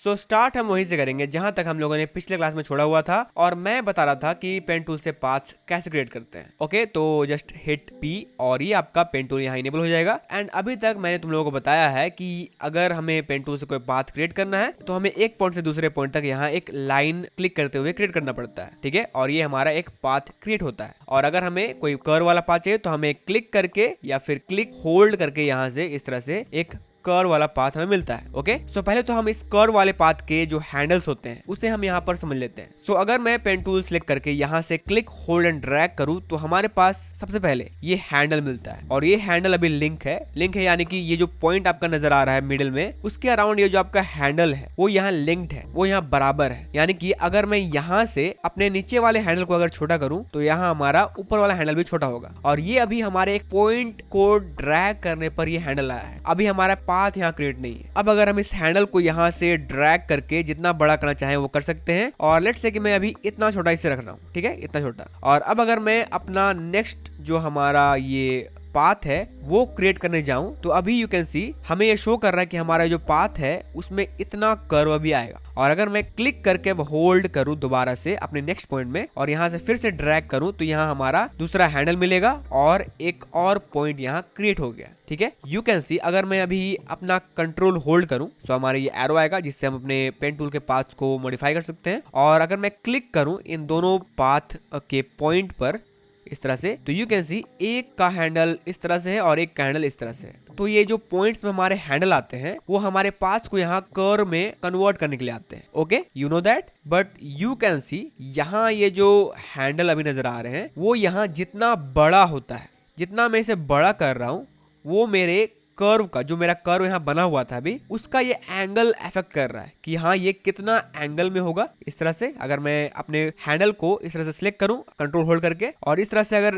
So start हम वहीं से करेंगे जहां तक हम लोगों ने पिछले क्लास में छोड़ा हुआ था, और मैं बता रहा था कि पेन टूल से पाथ्स कैसे क्रिएट करते हैं। ओके, तो जस्ट हिट P और ये आपका पेन टूल यहाँ इनेबल हो जाएगा। एंड अभी तक मैंने तुम लोगों को बताया है कि अगर हमें पेन टूल से कोई पाथ क्रिएट करना है तो हमें एक पॉइंट से दूसरे पॉइंट तक यहाँ एक लाइन क्लिक करते हुए क्रिएट करना पड़ता है, ठीक है, और ये हमारा एक पाथ क्रिएट होता है। और अगर हमें कोई कर्व वाला पाथ चाहिए तो हमें क्लिक करके या फिर क्लिक होल्ड करके यहाँ से इस तरह से एक कर्व वाला पाथ हमें मिलता है। ओके, सो पहले तो हम इस कर्व वाले पाथ के जो हैंडल्स होते हैं उसे हम यहाँ पर समझ लेते हैं। सो अगर मैं पेन टूल सिलेक्ट करके यहाँ से क्लिक होल्ड एंड ड्रैग करूँ तो हमारे पास सबसे पहले ये हैंडल मिलता है, और ये हैंडल अभी लिंक है यानी कि ये जो पॉइंट आपका नजर आ रहा है मिडिल में, उसके अराउंड ये जो आपका हैंडल है वो यहाँ लिंक्ड है, वो यहाँ बराबर है। यानी कि अगर मैं यहाँ से अपने नीचे वाले हैंडल को अगर छोटा करूँ तो यहाँ हमारा ऊपर वाला हैंडल भी छोटा होगा, और ये अभी हमारे एक पॉइंट को ड्रैग करने पर ये हैंडल आया है। अभी हमारा पाथ यहाँ क्रिएट नहीं है। अब अगर हम इस हैंडल को यहाँ से ड्रैग करके जितना बड़ा करना चाहें वो कर सकते हैं, और लेट्स से कि मैं अभी इतना छोटा इसे रख रहा हूँ, ठीक है, इतना छोटा। और अब अगर मैं अपना नेक्स्ट जो हमारा ये पाथ है वो क्रिएट करने जाऊं तो अभी यू कैन सी हमें ये शो कर रहा है कि हमारा जो पाथ है उसमें इतना कर्व भी आएगा। और अगर मैं क्लिक करके होल्ड करूं दोबारा से अपने नेक्स्ट पॉइंट में और यहाँ से फिर से ड्रैग करूं तो यहाँ हमारा दूसरा हैंडल मिलेगा और एक और पॉइंट यहाँ क्रिएट हो गया, ठीक है। यू कैन सी अगर मैं अभी अपना कंट्रोल होल्ड करूं तो हमारे ये एरो आएगा जिससे हम अपने पेन टूल के पाथ को मॉडिफाई कर सकते हैं। और अगर मैं क्लिक करूं इन दोनों पाथ के पॉइंट पर इस तरह से तो यू कैन सी एक का हैंडल इस तरह से है और एक का हैंडल इस तरह से है। तो ये जो पॉइंट्स में हमारे हैंडल आते हैं वो हमारे पाथ्स को यहाँ कर्व में कन्वर्ट करने के लिए आते हैं। Okay, you know that, but you can see यहाँ ये जो हैंडल अभी नजर आ रहे हैं वो यहाँ जितना बड़ा होता है, जितना मैं इसे बड़ा कर रहा हूँ वो मेरे कर्व का जो मेरा कर्व यहाँ बना हुआ था अभी उसका ये एंगल अफेक्ट कर रहा है कि हाँ ये कितना एंगल में होगा। इस तरह से अगर मैं अपने हैंडल को इस तरह से सिलेक्ट करूं कंट्रोल होल्ड करके और इस तरह से अगर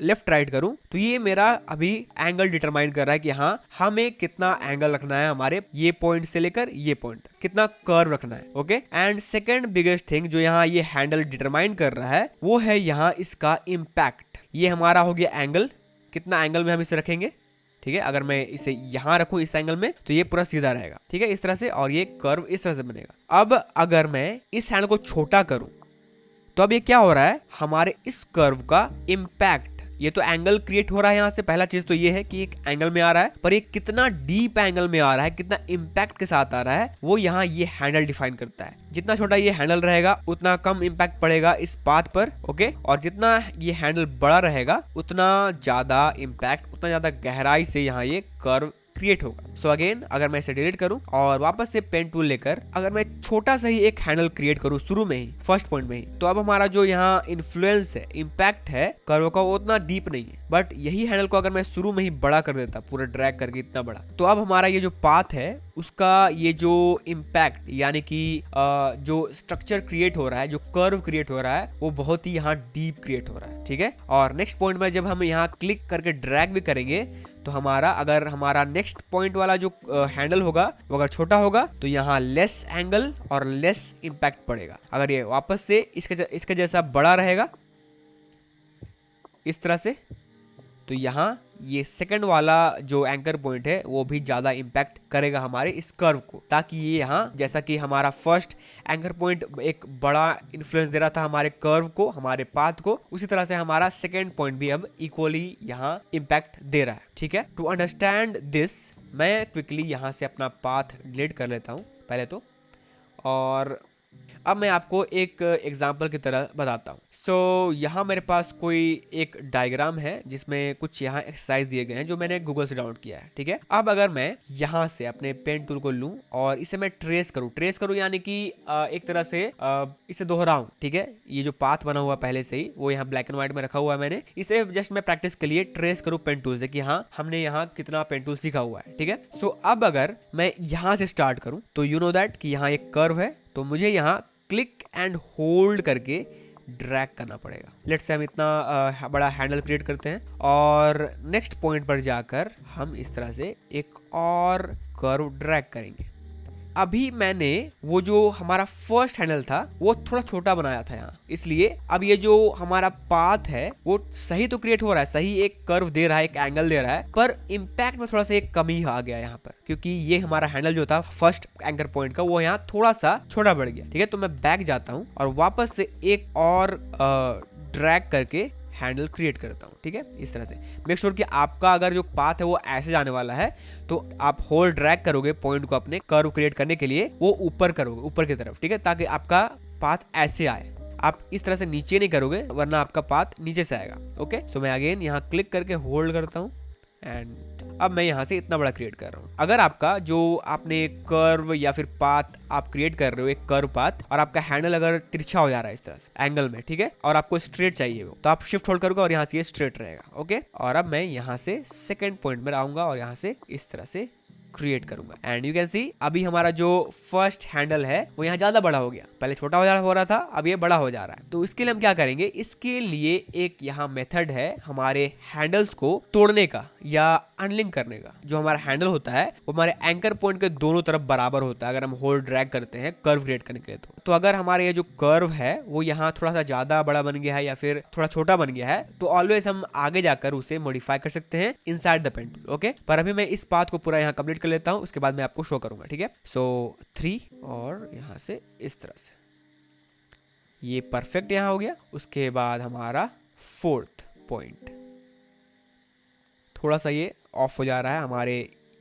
लेफ्ट राइट करूं तो ये मेरा अभी एंगल डिटरमाइन कर रहा है कि हाँ हमें कितना एंगल रखना है, हमारे ये पॉइंट से लेकर ये पॉइंट तक कितना कर्व रखना है। Okay, and second biggest thing जो यहाँ ये हैंडल डिटरमाइन कर रहा है वो है यहाँ इसका इम्पैक्ट। ये हमारा हो गया एंगल, कितना एंगल में हम इसे रखेंगे, ठीक है। अगर मैं इसे यहाँ रखूं इस एंगल में तो ये पूरा सीधा रहेगा, ठीक है, इस तरह से, और ये कर्व इस तरह से बनेगा। अब अगर मैं इस हैंडल को छोटा करूं तो अब ये क्या हो रहा है, हमारे इस कर्व का इम्पैक्ट, ये तो एंगल क्रिएट हो रहा है यहाँ से। पहला चीज तो ये है कि एक एंगल में आ रहा है, पर ये कितना डीप एंगल में आ रहा है, कितना इम्पैक्ट के साथ आ रहा है वो यहाँ ये हैंडल डिफाइन करता है। जितना छोटा ये हैंडल रहेगा उतना कम इम्पैक्ट पड़ेगा इस पाथ पर। ओके, और जितना ये हैंडल बड़ा रहेगा उतना ज्यादा इम्पैक्ट, उतना ज्यादा गहराई से यहाँ ये कर्व क्रिएट होगा। सो अगेन अगर मैं इसे डिलीट करूं और वापस से पेन टूल लेकर अगर मैं छोटा सा ही एक हैंडल क्रिएट करूं शुरू में ही फर्स्ट पॉइंट में ही, तो अब हमारा जो यहाँ इन्फ्लुएंस है, इम्पैक्ट है कर्व का, वो उतना डीप नहीं है। बट यही हैंडल को अगर मैं शुरू में ही बड़ा कर देता, पूरा ड्रैग करके इतना बड़ा, तो अब हमारा ये जो पाथ है उसका ये जो इम्पैक्ट यानी कि जो स्ट्रक्चर क्रिएट हो रहा है, जो कर्व क्रिएट हो रहा है वो बहुत ही यहाँ डीप क्रिएट हो रहा है, ठीक है। और नेक्स्ट पॉइंट में जब हम यहाँ क्लिक करके ड्रैग भी करेंगे तो अगर हमारा नेक्स्ट पॉइंट वाला जो हैंडल होगा वो अगर छोटा होगा तो यहाँ लेस एंगल और लेस इम्पैक्ट पड़ेगा। अगर ये वापस से इसके जैसा बड़ा रहेगा इस तरह से तो यहाँ ये सेकंड वाला जो एंकर पॉइंट है वो भी ज्यादा इम्पैक्ट करेगा हमारे इस कर्व को, ताकि ये यहाँ जैसा कि हमारा फर्स्ट एंकर पॉइंट एक बड़ा इन्फ्लुएंस दे रहा था हमारे कर्व को, हमारे पाथ को, उसी तरह से हमारा सेकंड पॉइंट भी अब इक्वली यहाँ इम्पैक्ट दे रहा है, ठीक है। टू अंडरस्टैंड दिस मैं क्विकली यहाँ से अपना पाथ डिलीट कर लेता हूँ पहले तो, और अब मैं आपको एक एग्जाम्पल की तरह बताता हूँ। सो यहाँ मेरे पास कोई एक डायग्राम है जिसमें कुछ यहाँ एक्सरसाइज दिए गए हैं जो मैंने गूगल से डाउनलोड किया है, ठीक है। अब अगर मैं यहाँ से अपने पेन टूल को लूँ और इसे मैं ट्रेस करूँ यानी कि एक तरह से इसे दोहराऊं, ठीक है। ये जो पाथ बना हुआ पहले से ही वो यहाँ ब्लैक एंड व्हाइट में रखा हुआ है, मैंने इसे जस्ट मैं प्रैक्टिस के लिए ट्रेस करूँ पेन टूल से कि हाँ हमने यहाँ कितना पेन टूल सीखा हुआ है, ठीक है। सो अब अगर मैं यहाँ से स्टार्ट करूँ तो यू नो दैट कि यहाँ एक कर्व है, तो मुझे यहाँ क्लिक एंड होल्ड करके ड्रैग करना पड़ेगा। लेट्स से हम इतना बड़ा हैंडल क्रिएट करते हैं और नेक्स्ट पॉइंट पर जाकर हम इस तरह से एक और कर्व ड्रैग करेंगे। अभी मैंने वो जो हमारा फर्स्ट हैंडल था वो थोड़ा छोटा बनाया था यहाँ, इसलिए अब ये जो हमारा पाथ है वो सही तो क्रिएट हो रहा है, सही एक कर्व दे रहा है, एक एंगल दे रहा है, पर इम्पैक्ट में थोड़ा सा एक कमी आ गया यहाँ पर, क्योंकि ये हमारा हैंडल जो था फर्स्ट एंकर पॉइंट का वो यहाँ थोड़ा सा छोटा बढ़ गया। ठीक है, तो मैं बैक जाता हूँ और वापस से एक और ड्रैग करके हैंडल क्रिएट करता हूँ। ठीक है, इस तरह से मेक श्योर कि आपका अगर जो पाथ है वो ऐसे जाने वाला है तो आप होल्ड ड्रैग करोगे पॉइंट को अपने कर्व क्रिएट करने के लिए, वो ऊपर करोगे, ऊपर की तरफ। ठीक है, ताकि आपका पाथ ऐसे आए, आप इस तरह से नीचे नहीं करोगे वरना आपका पाथ नीचे से आएगा। ओके, सो मैं अगेन यहाँ क्लिक करके होल्ड करता हूँ एंड अब मैं यहाँ से इतना बड़ा क्रिएट कर रहा हूँ। अगर आपका जो आपने कर्व या फिर पाथ आप क्रिएट कर रहे हो, एक कर्व पाथ, और आपका हैंडल अगर तिरछा हो जा रहा है इस तरह से एंगल में, ठीक है, और आपको स्ट्रेट चाहिए वो, तो आप शिफ्ट होल्ड करोगे और यहाँ से ये स्ट्रेट रहेगा। ओके, और अब मैं यहाँ से सेकेंड पॉइंट में आऊंगा और यहाँ से इस तरह से क्रिएट करूंगा एंड यू कैन सी अभी हमारा जो फर्स्ट हैंडल है वो यहाँ ज्यादा बड़ा हो गया, पहले छोटा हो रहा था, अब ये बड़ा हो जा रहा है। तो इसके लिए हम क्या करेंगे, इसके लिए एक यहाँ मेथड है हमारे हैंडल्स को तोड़ने का या अनलिंक करने का। जो हमारा हैंडल होता है वो हमारे एंकर पॉइंट के दोनों तरफ बराबर होता है अगर हम होल्ड ड्रैग करते हैं कर्व क्रिएट करने के लिए। तो अगर हमारे ये जो कर्व है वो यहाँ थोड़ा सा ज्यादा बड़ा बन गया है या फिर थोड़ा छोटा बन गया है, तो ऑलवेज हम आगे जाकर उसे मॉडिफाई कर सकते हैं inside the pen tool. Okay, पर अभी मैं इस पाथ को पूरा यहाँ कंप्लीट कर लेता हूँ, उसके बाद मैं आपको शो करूंगा। ठीक है, सो 3 और यहाँ से इस तरह से ये परफेक्ट यहाँ हो गया। उसके बाद हमारा फोर्थ पॉइंट थोड़ा सा ये ऑफ हो जा रहा है हमारे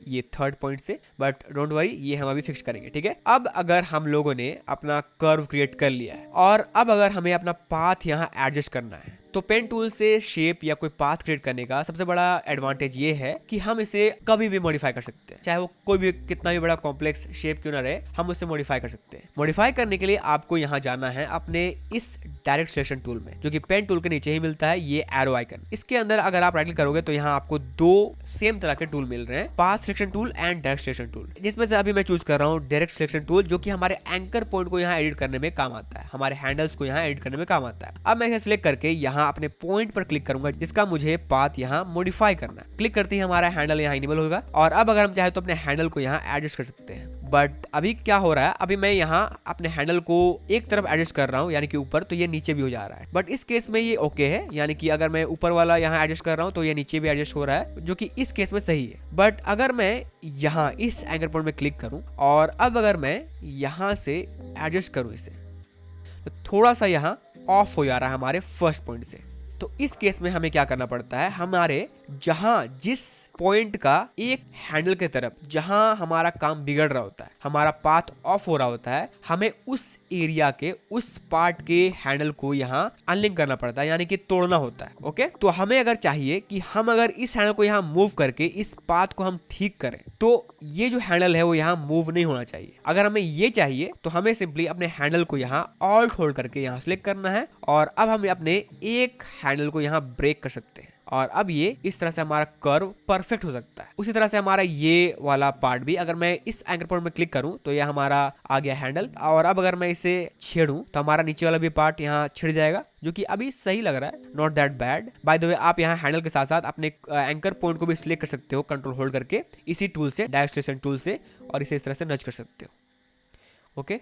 ये थर्ड पॉइंट से, बट डोंट वरी, ये हम अभी फिक्स करेंगे। ठीक है, अब अगर हम लोगों ने अपना कर्व क्रिएट कर लिया है और अब अगर हमें अपना पाथ यहाँ एडजस्ट करना है, तो पेन टूल से शेप या कोई पाथ क्रिएट करने का सबसे बड़ा एडवांटेज ये है कि हम इसे कभी भी मॉडिफाई कर सकते हैं, चाहे वो कोई भी कितना भी बड़ा कॉम्प्लेक्स शेप क्यों ना रहे, हम उसे मॉडिफाई कर सकते हैं। मॉडिफाई करने के लिए आपको यहाँ जाना है अपने इस डायरेक्ट सिलेक्शन टूल में, जो कि पेन टूल के नीचे ही मिलता है, ये एरो आइकन। इसके अंदर अगर आप राइट क्लिक करोगे तो यहाँ आपको दो सेम तरह के टूल मिल रहे हैं, path selection tool and direct selection tool, जिसमें से अभी मैं चूज कर रहा हूँ डायरेक्ट सिलेक्शन टूल, जो कि हमारे एंकर पॉइंट को यहाँ एडिट करने में काम आता है, हमारे हैंडल्स को यहाँ एडिट करने में काम आता है। अब मैं इसे सिलेक्ट करके यहाँ अपने पॉइंट क्लिक करूंगा जिसका मुझे पाथ यहाँ मॉडिफाई करना है। क्लिक करते ही हमारा हैंडल यहाँ इनेबल होगा और अब अगर हम चाहे तो अपने हैंडल को यहाँ एडजस्ट कर सकते हैं। बट अभी क्या हो रहा है, अभी मैं यहाँ अपने हैंडल को एक तरफ एडजस्ट कर रहा हूँ यानी कि ऊपर, तो ये नीचे भी हो जा रहा है। बट इस केस में ये ओके है, यानी कि अगर मैं ऊपर वाला यहाँ एडजस्ट कर रहा हूँ तो ये नीचे भी एडजस्ट हो रहा है, जो कि इस केस में सही है। बट अगर मैं यहाँ इस एंकर पॉइंट में क्लिक करूँ और अब अगर मैं यहाँ से एडजस्ट करूँ इसे, तो थोड़ा सा यहाँ ऑफ हो जा रहा है हमारे फर्स्ट पॉइंट से। तो इस केस में हमें क्या करना पड़ता है, हमारे जहां जिस पॉइंट का एक हैंडल के तरफ जहां हमारा काम बिगड़ रहा होता है, हमारा पाथ ऑफ हो रहा होता है, हमें उस एरिया के उस पार्ट के हैंडल को यहाँ अनलिंक करना पड़ता है, यानी कि तोड़ना होता है। ओके, तो हमें अगर चाहिए कि हम अगर इस हैंडल को यहाँ मूव करके इस पाथ को हम ठीक करें, तो ये जो हैंडल है वो यहाँ मूव नहीं होना चाहिए। अगर हमें ये चाहिए तो हमें सिंपली अपने हैंडल को यहाँ ऑल्ट होल्ड करके यहाँ सिलेक्ट करना है और अब हम अपने एक हैंडल को यहाँ ब्रेक कर सकते हैं और अब ये इस तरह से हमारा कर्व परफेक्ट हो सकता है। उसी तरह से हमारा ये वाला पार्ट भी, अगर मैं इस एंकर पॉइंट में क्लिक करूं तो ये हमारा आ गया हैंडल, और अब अगर मैं इसे छेड़ूं तो हमारा नीचे वाला भी पार्ट यहाँ छिड़ जाएगा, जो कि अभी सही लग रहा है, not that bad. By the way, आप यहाँ हैंडल के साथ साथ अपने एंकर पॉइंट को भी सिलेक्ट कर सकते हो कंट्रोल होल्ड करके इसी टूल से, डायरेक्ट सिलेक्शन टूल से, और इसे इस तरह से नच कर सकते हो। Okay,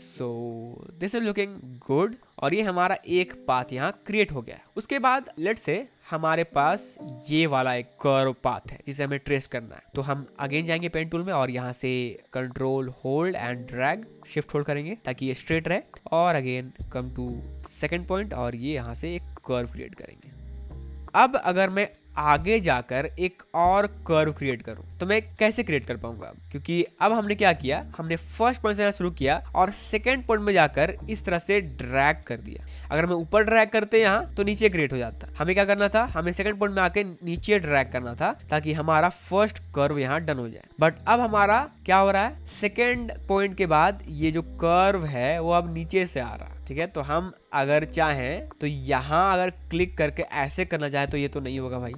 so this is looking good और ये हमारा एक पाथ यहाँ क्रिएट हो गया है। उसके बाद लेट्स से हमारे पास ये वाला एक कर्व पाथ है जिसे हमें ट्रेस करना है, तो हम अगेन जाएंगे पेन टूल में और यहाँ से control hold and drag shift hold करेंगे ताकि ये स्ट्रेट रहे, और again come to second point और ये यहाँ से एक कर्व क्रिएट करेंगे। अब अगर मैं आगे जाकर एक और कर्व क्रिएट करूं तो मैं कैसे क्रिएट कर पाऊंगा, क्योंकि अब हमने क्या किया, हमने फर्स्ट पॉइंट से यहाँ शुरू किया और सेकंड पॉइंट में जाकर इस तरह से ड्रैग कर दिया। अगर मैं ऊपर ड्रैग करते यहाँ तो नीचे क्रिएट हो जाता। हमें क्या करना था, हमें सेकंड पॉइंट में आके नीचे ड्रैग करना था ताकि हमारा फर्स्ट कर्व यहाँ डन हो जाए। बट अब हमारा क्या हो रहा है, सेकेंड पॉइंट के बाद ये जो कर्व है वो अब नीचे से आ रहा है। ठीक है, तो हम अगर चाहें तो यहाँ अगर क्लिक करके ऐसे करना चाहे तो ये तो नहीं होगा भाई,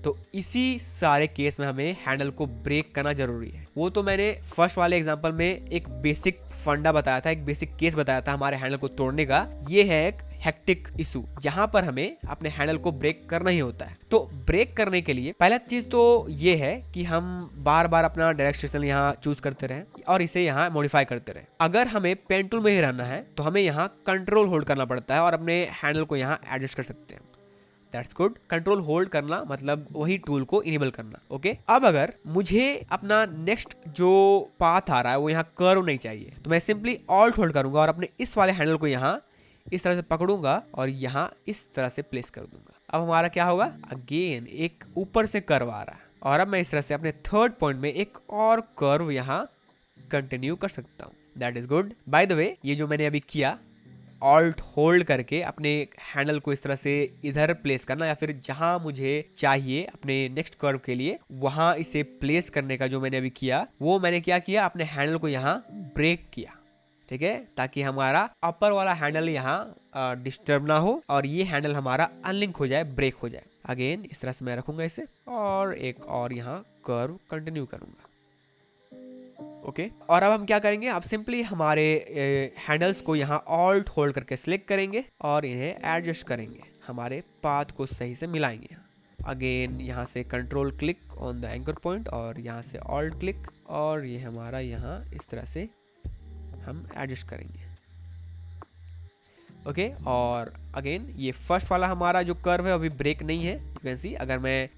तो इसी सारे केस में हमें हैंडल को ब्रेक करना जरूरी है। वो तो मैंने फर्स्ट वाले एग्जांपल में एक बेसिक फंडा बताया था, एक बेसिक केस बताया था हमारे हैंडल को तोड़ने का। ये है एक हेक्टिक इशू जहां पर हमें अपने हैंडल को ब्रेक करना ही होता है। तो ब्रेक करने के लिए पहला चीज तो ये है कि हम बार बार अपना डायरेक्शन यहाँ चूज करते रहें और इसे यहाँ मॉडिफाई करते रहें। अगर हमें पेन टूल में ही रहना है तो हमें यहाँ कंट्रोल होल्ड करना पड़ता है और अपने हैंडल को यहाँ एडजस्ट कर सकते हैं। That's good. कंट्रोल होल्ड करना मतलब वही टूल को इनेबल करना। ओके, अब अगर मुझे अपना नेक्स्ट जो पाथ आ रहा है वो यहाँ कर्व नहीं चाहिए तो मैं सिंपली ऑल्ट होल्ड करूंगा और अपने इस वाले हैंडल को यहाँ इस तरह से पकड़ूंगा और यहाँ इस तरह से प्लेस कर दूंगा। अब हमारा क्या होगा, अगेन एक ऊपर से कर्व आ रहा है और अब मैं इस तरह से अपने थर्ड पॉइंट में एक और कर्व यहाँ कंटिन्यू कर सकता हूँ। That is good. By the way, ये जो मैंने अभी किया ऑल्ट होल्ड करके अपने हैंडल को इस तरह से इधर प्लेस करना या फिर जहां मुझे चाहिए अपने नेक्स्ट कर्व के लिए वहां इसे प्लेस करने का जो मैंने अभी किया, वो मैंने क्या किया, अपने हैंडल को यहाँ ब्रेक किया। ठीक है, ताकि हमारा अपर वाला हैंडल यहाँ डिस्टर्ब ना हो और ये हैंडल हमारा अनलिंक हो जाए, ब्रेक हो जाए। अगेन इस तरह से मैं रखूंगा इसे और एक और यहाँ कर्व कंटिन्यू करूंगा। ओके, और अब हम क्या करेंगे, अब सिंपली हमारे हैंडल्स को यहाँ ऑल्ट होल्ड करके सिलेक्ट करेंगे और इन्हें एडजस्ट करेंगे, हमारे पाथ को सही से मिलाएंगे। अगेन यहाँ से control click on the anchor point और यहाँ से ऑल्ट क्लिक और ये हमारा यहाँ इस तरह से हम एडजस्ट करेंगे। ओके, और अगेन ये फर्स्ट वाला हमारा जो कर्व है अभी ब्रेक नहीं है। यू कैन सी, अगर मैं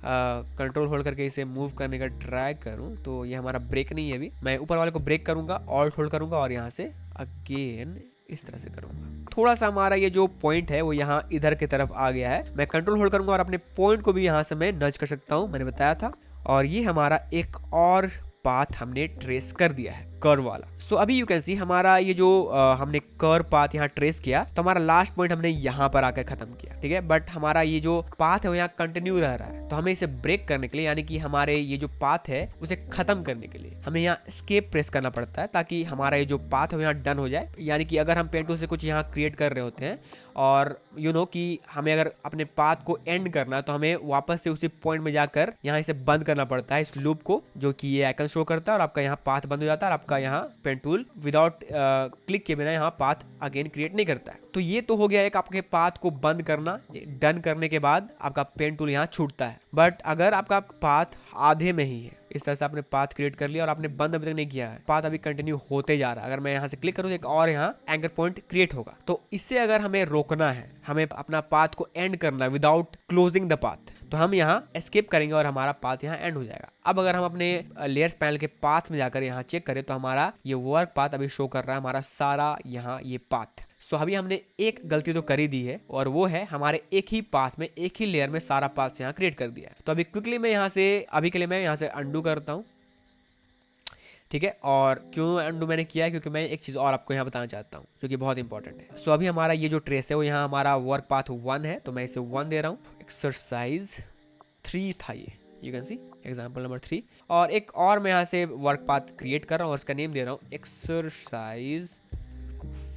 कंट्रोल होल्ड करके इसे मूव करने का ट्राई करूं तो ये हमारा ब्रेक नहीं है। अभी मैं ऊपर वाले को ब्रेक करूंगा, ऑल्ट होल्ड करूंगा और यहाँ से अगेन इस तरह से करूंगा। थोड़ा सा हमारा ये जो पॉइंट है वो यहाँ इधर की तरफ आ गया है। मैं कंट्रोल होल्ड करूंगा और अपने पॉइंट को भी यहाँ से मैं नज कर सकता हूँ, मैंने बताया था। और ये हमारा एक और पाथ हमने ट्रेस कर दिया है, कर्व वाला। सो अभी यू कैन सी हमारा ये जो हमने कर्व पाथ यहाँ ट्रेस किया तो हमारा लास्ट पॉइंट हमने यहाँ पर आकर खत्म किया। ठीक है, बट हमारा ये जो पाथ है वो यहाँ कंटिन्यू रह रहा है। तो हमें इसे ब्रेक करने के लिए, यानी कि हमारे ये जो पाथ है उसे खत्म करने के लिए हमें यहाँ एस्केप प्रेस करना पड़ता है ताकि हमारा ये जो पाथ है वो यहाँ डन हो जाए। यानी कि अगर हम पेन टूल से कुछ यहाँ क्रिएट कर रहे होते हैं और यू नो कि हमें अगर अपने पाथ को एंड करना है तो हमें वापस से उसी पॉइंट में जाकर यहाँ इसे बंद करना पड़ता है, इस लूप को, जो कि ये आइकन शो करता है और आपका यहाँ पाथ बंद हो जाता है और आपका यहाँ पेन टूल विदाउट क्लिक के बिना यहाँ पाथ अगेन क्रिएट नहीं करता है। तो ये तो हो गया एक आपके पाथ को बंद करना। डन करने के बाद आपका पेन टूल यहाँ छूटता है। बट अगर आपका पाथ आधे में ही है, इस तरह से आपने पाथ क्रिएट कर लिया और आपने बंद अभी तक नहीं किया है, पाथ अभी कंटिन्यू होते जा रहा है, अगर मैं यहाँ से क्लिक करूँ तो एक और यहाँ एंकर पॉइंट क्रिएट होगा। तो इससे अगर हमें रोकना है, हमें अपना पाथ को एंड करना है विदाउट क्लोजिंग द पाथ, तो हम यहाँ एस्केप करेंगे और हमारा पाथ यहाँ एंड हो जाएगा। अब अगर हम अपने लेयर्स पैनल के पाथ में जाकर यहाँ चेक करें तो हमारा ये वर्क पाथ अभी शो कर रहा है, हमारा सारा यहाँ ये पाथ। सो अभी हमने एक गलती तो कर ही दी है और वो है हमारे एक ही पाथ में, एक ही लेयर में सारा पाथ यहाँ क्रिएट कर दिया है। तो अभी क्विकली मैं यहाँ से, अभी के लिए मैं यहाँ से अंडू करता हूँ। ठीक है, और क्यों अंडू मैंने किया है, क्योंकि मैं एक चीज़ और आपको यहाँ बताना चाहता हूँ जो कि बहुत इंपॉर्टेंट है। सो अभी हमारा ये जो ट्रेस है वो यहाँ हमारा वर्क पाथ 1 है, तो मैं इसे 1 दे रहा हूँ। एक्सरसाइज 3 था ये, you can see example number 3। और एक और मैं यहाँ से वर्क पाथ क्रिएट कर रहा हूँ और उसका नेम दे रहा हूँ एक्सरसाइज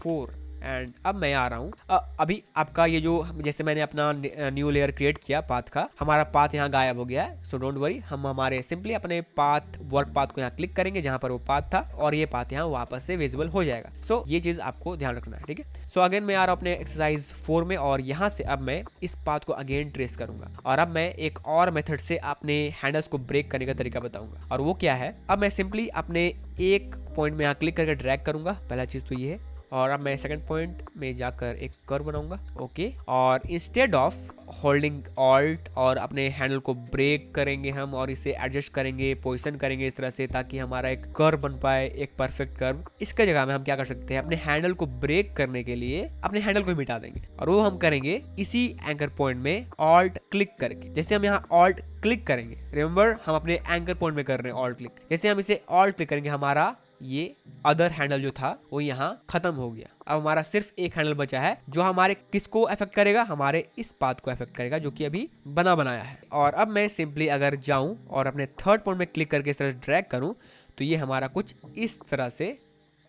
4। एंड अब मैं आ रहा हूँ, अभी आपका ये जो, जैसे मैंने अपना न्यू लेयर क्रिएट किया पाथ का, हमारा पाथ यहाँ गायब हो गया है। सो डोंट वरी, हम हमारे सिंपली अपने पाथ, वर्क पाथ को यहाँ क्लिक करेंगे जहाँ पर वो पाथ था और ये पाथ यहाँ वापस से विजिबल हो जाएगा। सो ये चीज़ आपको ध्यान रखना है। ठीक है, सो अगेन मैं आ रहा हूँ अपने एक्सरसाइज 4 में और यहाँ से अब मैं इस पाथ को अगेन ट्रेस करूंगा और अब मैं एक और मेथड से अपने हैंडल्स को ब्रेक करने का तरीका बताऊंगा। और वो क्या है, अब मैं सिंपली अपने एक पॉइंट में यहाँ क्लिक करके ड्रैग करूंगा, पहला चीज़ तो ये है। और अब मैं सेकंड पॉइंट में जाकर एक कर्व बनाऊंगा। ओके, और इंस्टेड ऑफ होल्डिंग ऑल्ट और अपने हैंडल को ब्रेक करेंगे हम और इसे एडजस्ट करेंगे, पोजीशन करेंगे इस तरह से ताकि हमारा एक कर्व बन पाए, एक परफेक्ट कर्व। इसके जगह में हम क्या कर सकते हैं, अपने हैंडल को ब्रेक करने के लिए अपने हैंडल को मिटा देंगे और वो हम करेंगे इसी एंकर पॉइंट में ऑल्ट क्लिक करके। जैसे हम यहाँ ऑल्ट क्लिक करेंगे, रिमेंबर हम अपने एंकर पॉइंट में कर रहे हैं ऑल्ट क्लिक, जैसे हम इसे ऑल्ट क्लिक करेंगे हमारा ये अदर हैंडल जो था वो यहाँ खत्म हो गया। अब हमारा सिर्फ एक हैंडल बचा है जो हमारे किसको अफेक्ट करेगा, हमारे इस पाथ को अफेक्ट करेगा जो कि अभी बनाया है। और अब मैं सिंपली अगर जाऊं और अपने थर्ड पॉइंट में क्लिक करके इस तरह ड्रैग करूं तो ये हमारा कुछ इस तरह से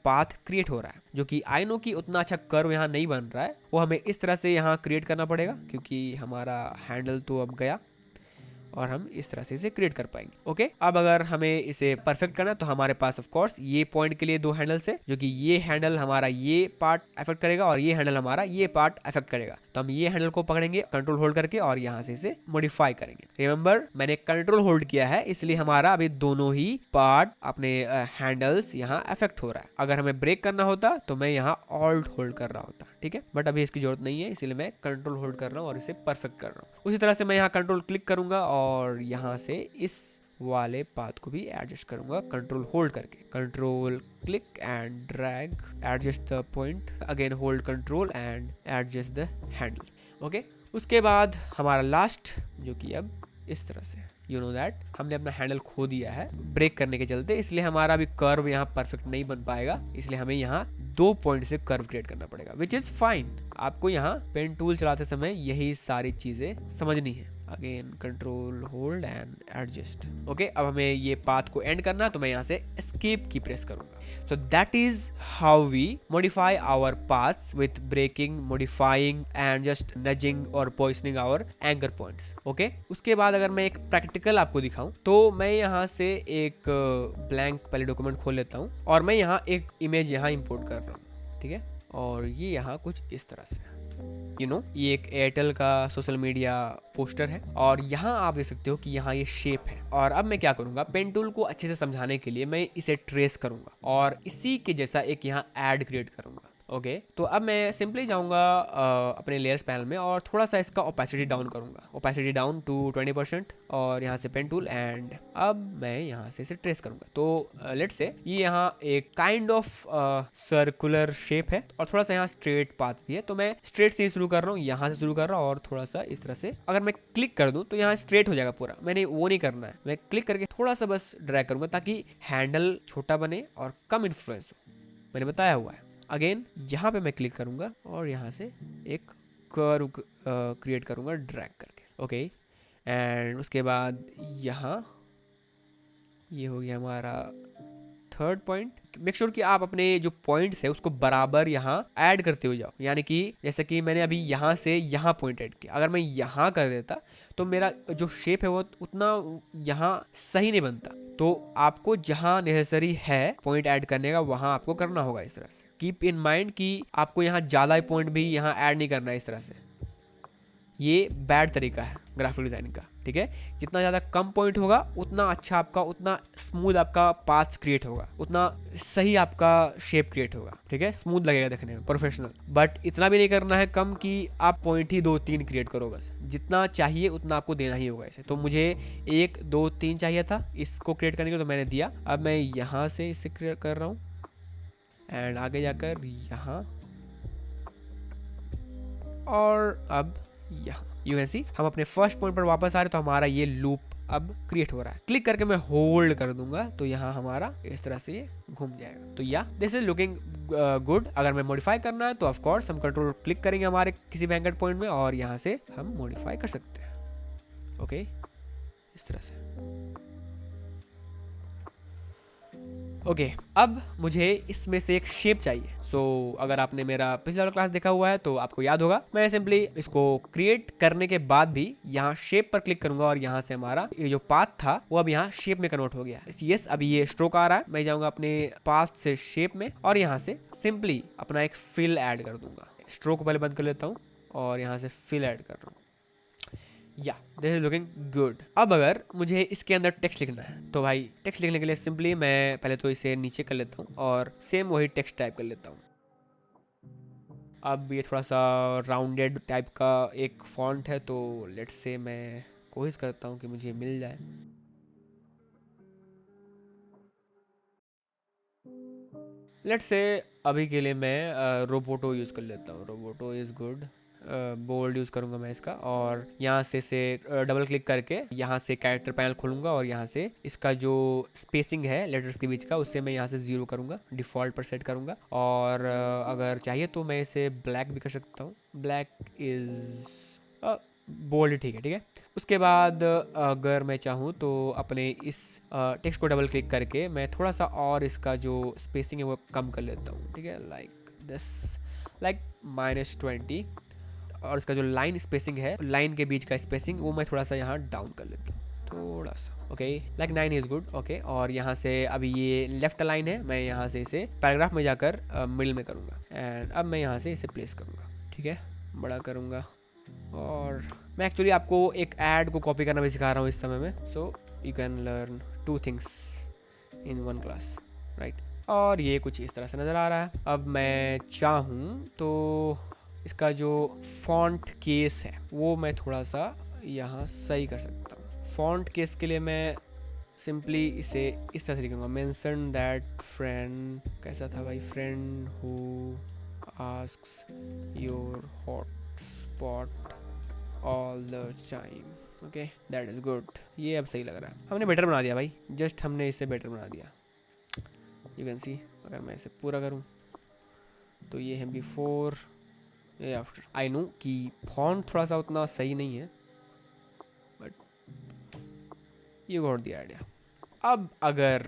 पाथ क्रिएट हो रहा है, जो कि आई नो कि उतना अच्छा कर्व यहाँ नहीं बन रहा है, वो हमें इस तरह से यहाँ क्रिएट करना पड़ेगा क्योंकि हमारा हैंडल तो अब गया। और हम इस तरह से इसे क्रिएट कर पाएंगे। ओके, अब अगर हमें इसे परफेक्ट करना तो हमारे पास ऑफ कोर्स ये पॉइंट के लिए 2 हैंडल्स है, जो कि ये हैंडल हमारा ये पार्ट अफेक्ट करेगा और ये हैंडल हमारा ये पार्ट अफेक्ट करेगा। तो हम ये हैंडल को पकड़ेंगे कंट्रोल होल्ड करके और यहाँ से इसे मॉडिफाई करेंगे। रिमेंबर, मैंने कंट्रोल होल्ड किया है, इसलिए हमारा अभी दोनों ही पार्ट अपने हैंडल्स यहाँ अफेक्ट हो रहा है। अगर हमें ब्रेक करना होता तो मैं यहाँ ऑल्ट होल्ड कर रहा होता, ठीक है, बट अभी इसकी जरूरत नहीं है, इसलिए मैं कंट्रोल होल्ड कर रहा हूँ और इसे परफेक्ट कर रहा हूँ। उसी तरह से मैं यहाँ कंट्रोल क्लिक करूंगा और यहाँ से इस वाले पाथ को भी एडजस्ट करूंगा कंट्रोल होल्ड करके। Control click and drag, adjust the point, again hold control and adjust the handle. Okay, उसके बाद हमारा लास्ट, जो कि अब इस तरह से, यू नो दैट हमने अपना हैंडल खो दिया है ब्रेक करने के चलते, इसलिए हमारा अभी कर्व यहाँ परफेक्ट नहीं बन पाएगा, इसलिए हमें यहाँ 2 पॉइंट से कर्व क्रिएट करना पड़ेगा, विच इज फाइन। आपको यहाँ पेन टूल चलाते समय यही सारी चीजें समझनी है। Again control hold and adjust. Okay, अब हमें ये पाथ को एंड करना, तो मैं यहाँ से एस्केप की प्रेस करूंगा। So that is how we modify our paths with breaking, modifying and just nudging और poisoning our anchor points. Okay, उसके बाद अगर मैं एक प्रैक्टिकल आपको दिखाऊं तो मैं यहाँ से एक ब्लैंक पहले डॉक्यूमेंट खोल लेता हूँ और मैं यहाँ एक इमेज यहाँ इंपोर्ट कर रहा हूँ, ठीक है, और ये यहाँ कुछ इस तरह से, यू नो, ये एक एयरटेल का सोशल मीडिया पोस्टर है और यहाँ आप देख सकते हो कि यहाँ ये शेप है। और अब मैं क्या करूँगा, पेन टूल को अच्छे से समझाने के लिए मैं इसे ट्रेस करूँगा और इसी के जैसा एक यहाँ ऐड क्रिएट करूँगा। ओके, तो अब मैं सिंपली जाऊँगा अपने लेयर्स पैनल में और थोड़ा सा इसका ओपेसिटी डाउन करूँगा, ओपेसिटी डाउन टू 20%, और यहाँ से पेन टूल एंड अब मैं यहाँ से इसे ट्रेस करूँगा। तो लेट्स से ये यहाँ एक काइंड ऑफ सर्कुलर शेप है और थोड़ा सा यहाँ स्ट्रेट पाथ भी है, तो मैं स्ट्रेट से शुरू कर रहा हूँ, यहाँ से शुरू कर रहा हूँ और थोड़ा सा इस तरह से अगर मैं क्लिक कर दूँ तो यहाँ स्ट्रेट हो जाएगा पूरा। मैंने वो नहीं करना है, मैं क्लिक करके थोड़ा सा बस ड्रैग करूँगा ताकि हैंडल छोटा बने और कम इन्फ्लुएंस हो, मैंने बताया हुआ है। अगेन यहाँ पे मैं क्लिक करूँगा और यहाँ से एक कर्व क्रिएट करूँगा ड्रैग करके। ओके, एंड उसके बाद यहाँ ये हो गया हमारा थर्ड पॉइंट। मेक श्योर कि आप अपने जो पॉइंट्स है उसको बराबर यहाँ ऐड करते हुए जाओ, यानी कि जैसे कि मैंने अभी यहाँ से यहाँ पॉइंट ऐड किया, अगर मैं यहाँ कर देता तो मेरा जो शेप है वो उतना यहाँ सही नहीं बनता। तो आपको जहाँ नेसेसरी है पॉइंट ऐड करने का वहाँ आपको करना होगा इस तरह से। कीप इन माइंड कि आपको यहाँ ज़्यादा पॉइंट भी यहाँ ऐड नहीं करना है इस तरह से, ये बैड तरीका है ग्राफिक डिजाइनिंग का, ठीक है। जितना ज़्यादा कम पॉइंट होगा उतना अच्छा आपका, उतना स्मूथ आपका पाथ क्रिएट होगा, उतना सही आपका शेप क्रिएट होगा, ठीक है, स्मूथ लगेगा देखने में, प्रोफेशनल। बट इतना भी नहीं करना है कम कि आप पॉइंट ही 2-3 क्रिएट करो, बस जितना चाहिए उतना आपको देना ही होगा इसे। तो मुझे 1 2 3 चाहिए था इसको क्रिएट करने के, तो मैंने दिया। अब मैं यहाँ से इसे क्रिएट कर रहा हूँ एंड आगे जाकर यहाँ और अब यहाँ यू कैन सी हम अपने फर्स्ट पॉइंट पर वापस आ रहे, तो हमारा ये लूप अब क्रिएट हो रहा है। क्लिक करके मैं होल्ड कर दूंगा तो यहाँ हमारा इस तरह से ये घूम जाएगा। तो या दिस इज लुकिंग गुड। अगर मैं मॉडिफाई करना है तो ऑफ कोर्स हम कंट्रोल क्लिक करेंगे हमारे किसी भी एंकर पॉइंट में और यहाँ से हम मॉडिफाई कर सकते हैं। ओके, इस तरह से। ओके, अब मुझे इसमें से एक शेप चाहिए। सो अगर आपने मेरा पिछला वाला क्लास देखा हुआ है तो आपको याद होगा, मैं सिंपली इसको क्रिएट करने के बाद भी यहाँ शेप पर क्लिक करूंगा और यहाँ से हमारा ये जो पाथ था वो अब यहाँ शेप में कन्वर्ट हो गया। यस, अभी ये स्ट्रोक आ रहा है। मैं जाऊंगा अपने पाथ से शेप में और यहाँ से सिंपली अपना एक फिल ऐड कर दूंगा। स्ट्रोक को पहले बंद कर लेता हूँ और यहाँ से फिल ऐड कर रहा हूँ। या दिस इज लुकिंग गुड। अब अगर मुझे इसके अंदर टेक्स्ट लिखना है तो भाई टेक्स्ट लिखने के लिए सिंपली मैं पहले तो इसे नीचे कर लेता हूँ और सेम वही टेक्स्ट टाइप कर लेता हूँ। अब ये थोड़ा सा राउंडेड टाइप का एक फॉन्ट है, तो लेट्स से मैं कोशिश करता हूँ कि मुझे मिल जाए। लेट्स से अभी के लिए मैं रोबोटो यूज़ कर लेता हूँ। Roboto is good. Bold use करूँगा मैं इसका और यहाँ से डबल क्लिक करके यहाँ से कैरेक्टर पैनल खोलूँगा और यहाँ से इसका जो स्पेसिंग है लेटर्स के बीच का उससे मैं यहाँ से 0 करूँगा, डिफ़ॉल्ट पर सेट करूँगा। और अगर चाहिए तो मैं इसे ब्लैक भी कर सकता हूँ। ब्लैक इज़ बोल्ड, ठीक है। उसके बाद अगर मैं चाहूँ तो अपने इस टेक्स्ट को डबल क्लिक करके मैं थोड़ा सा और इसका जो स्पेसिंग है वो कम कर लेता हूँ, ठीक है, लाइक दिस, लाइक -20। और इसका जो लाइन स्पेसिंग है, लाइन के बीच का स्पेसिंग, वो मैं थोड़ा सा यहाँ डाउन कर लेता हूँ। थोड़ा सा, okay like 9 is good, okay. और यहाँ से अभी ये लेफ्ट लाइन है, मैं यहाँ से इसे पैराग्राफ में जाकर मिडिल में करूँगा एंड अब मैं यहाँ से इसे प्लेस करूँगा, ठीक है, बड़ा करूँगा। और मैं एक्चुअली आपको एक ऐड को कॉपी करना भी सिखा रहा हूँ इस समय में, so you can learn 2 things in 1 class, right. और ये कुछ इस तरह से नज़र आ रहा है। अब मैं चाहूँ तो इसका जो फॉन्ट केस है वो मैं थोड़ा सा यहाँ सही कर सकता हूँ। फॉन्ट केस के लिए मैं सिंपली इसे इस तरह से लिखूँगा, मेंशन दैट फ्रेंड, कैसा था भाई, friend who asks your hotspot all the time, okay that is good. ये अब सही लग रहा है, हमने बेटर बना दिया भाई, जस्ट हमने इसे बेटर बना दिया। यू कैन सी, अगर मैं इसे पूरा करूँ तो ये है बिफोर, ये आफ्टर। आई नो कि फॉन्ट थोड़ा सा उतना सही नहीं है, यू गॉट द आइडिया। अब अगर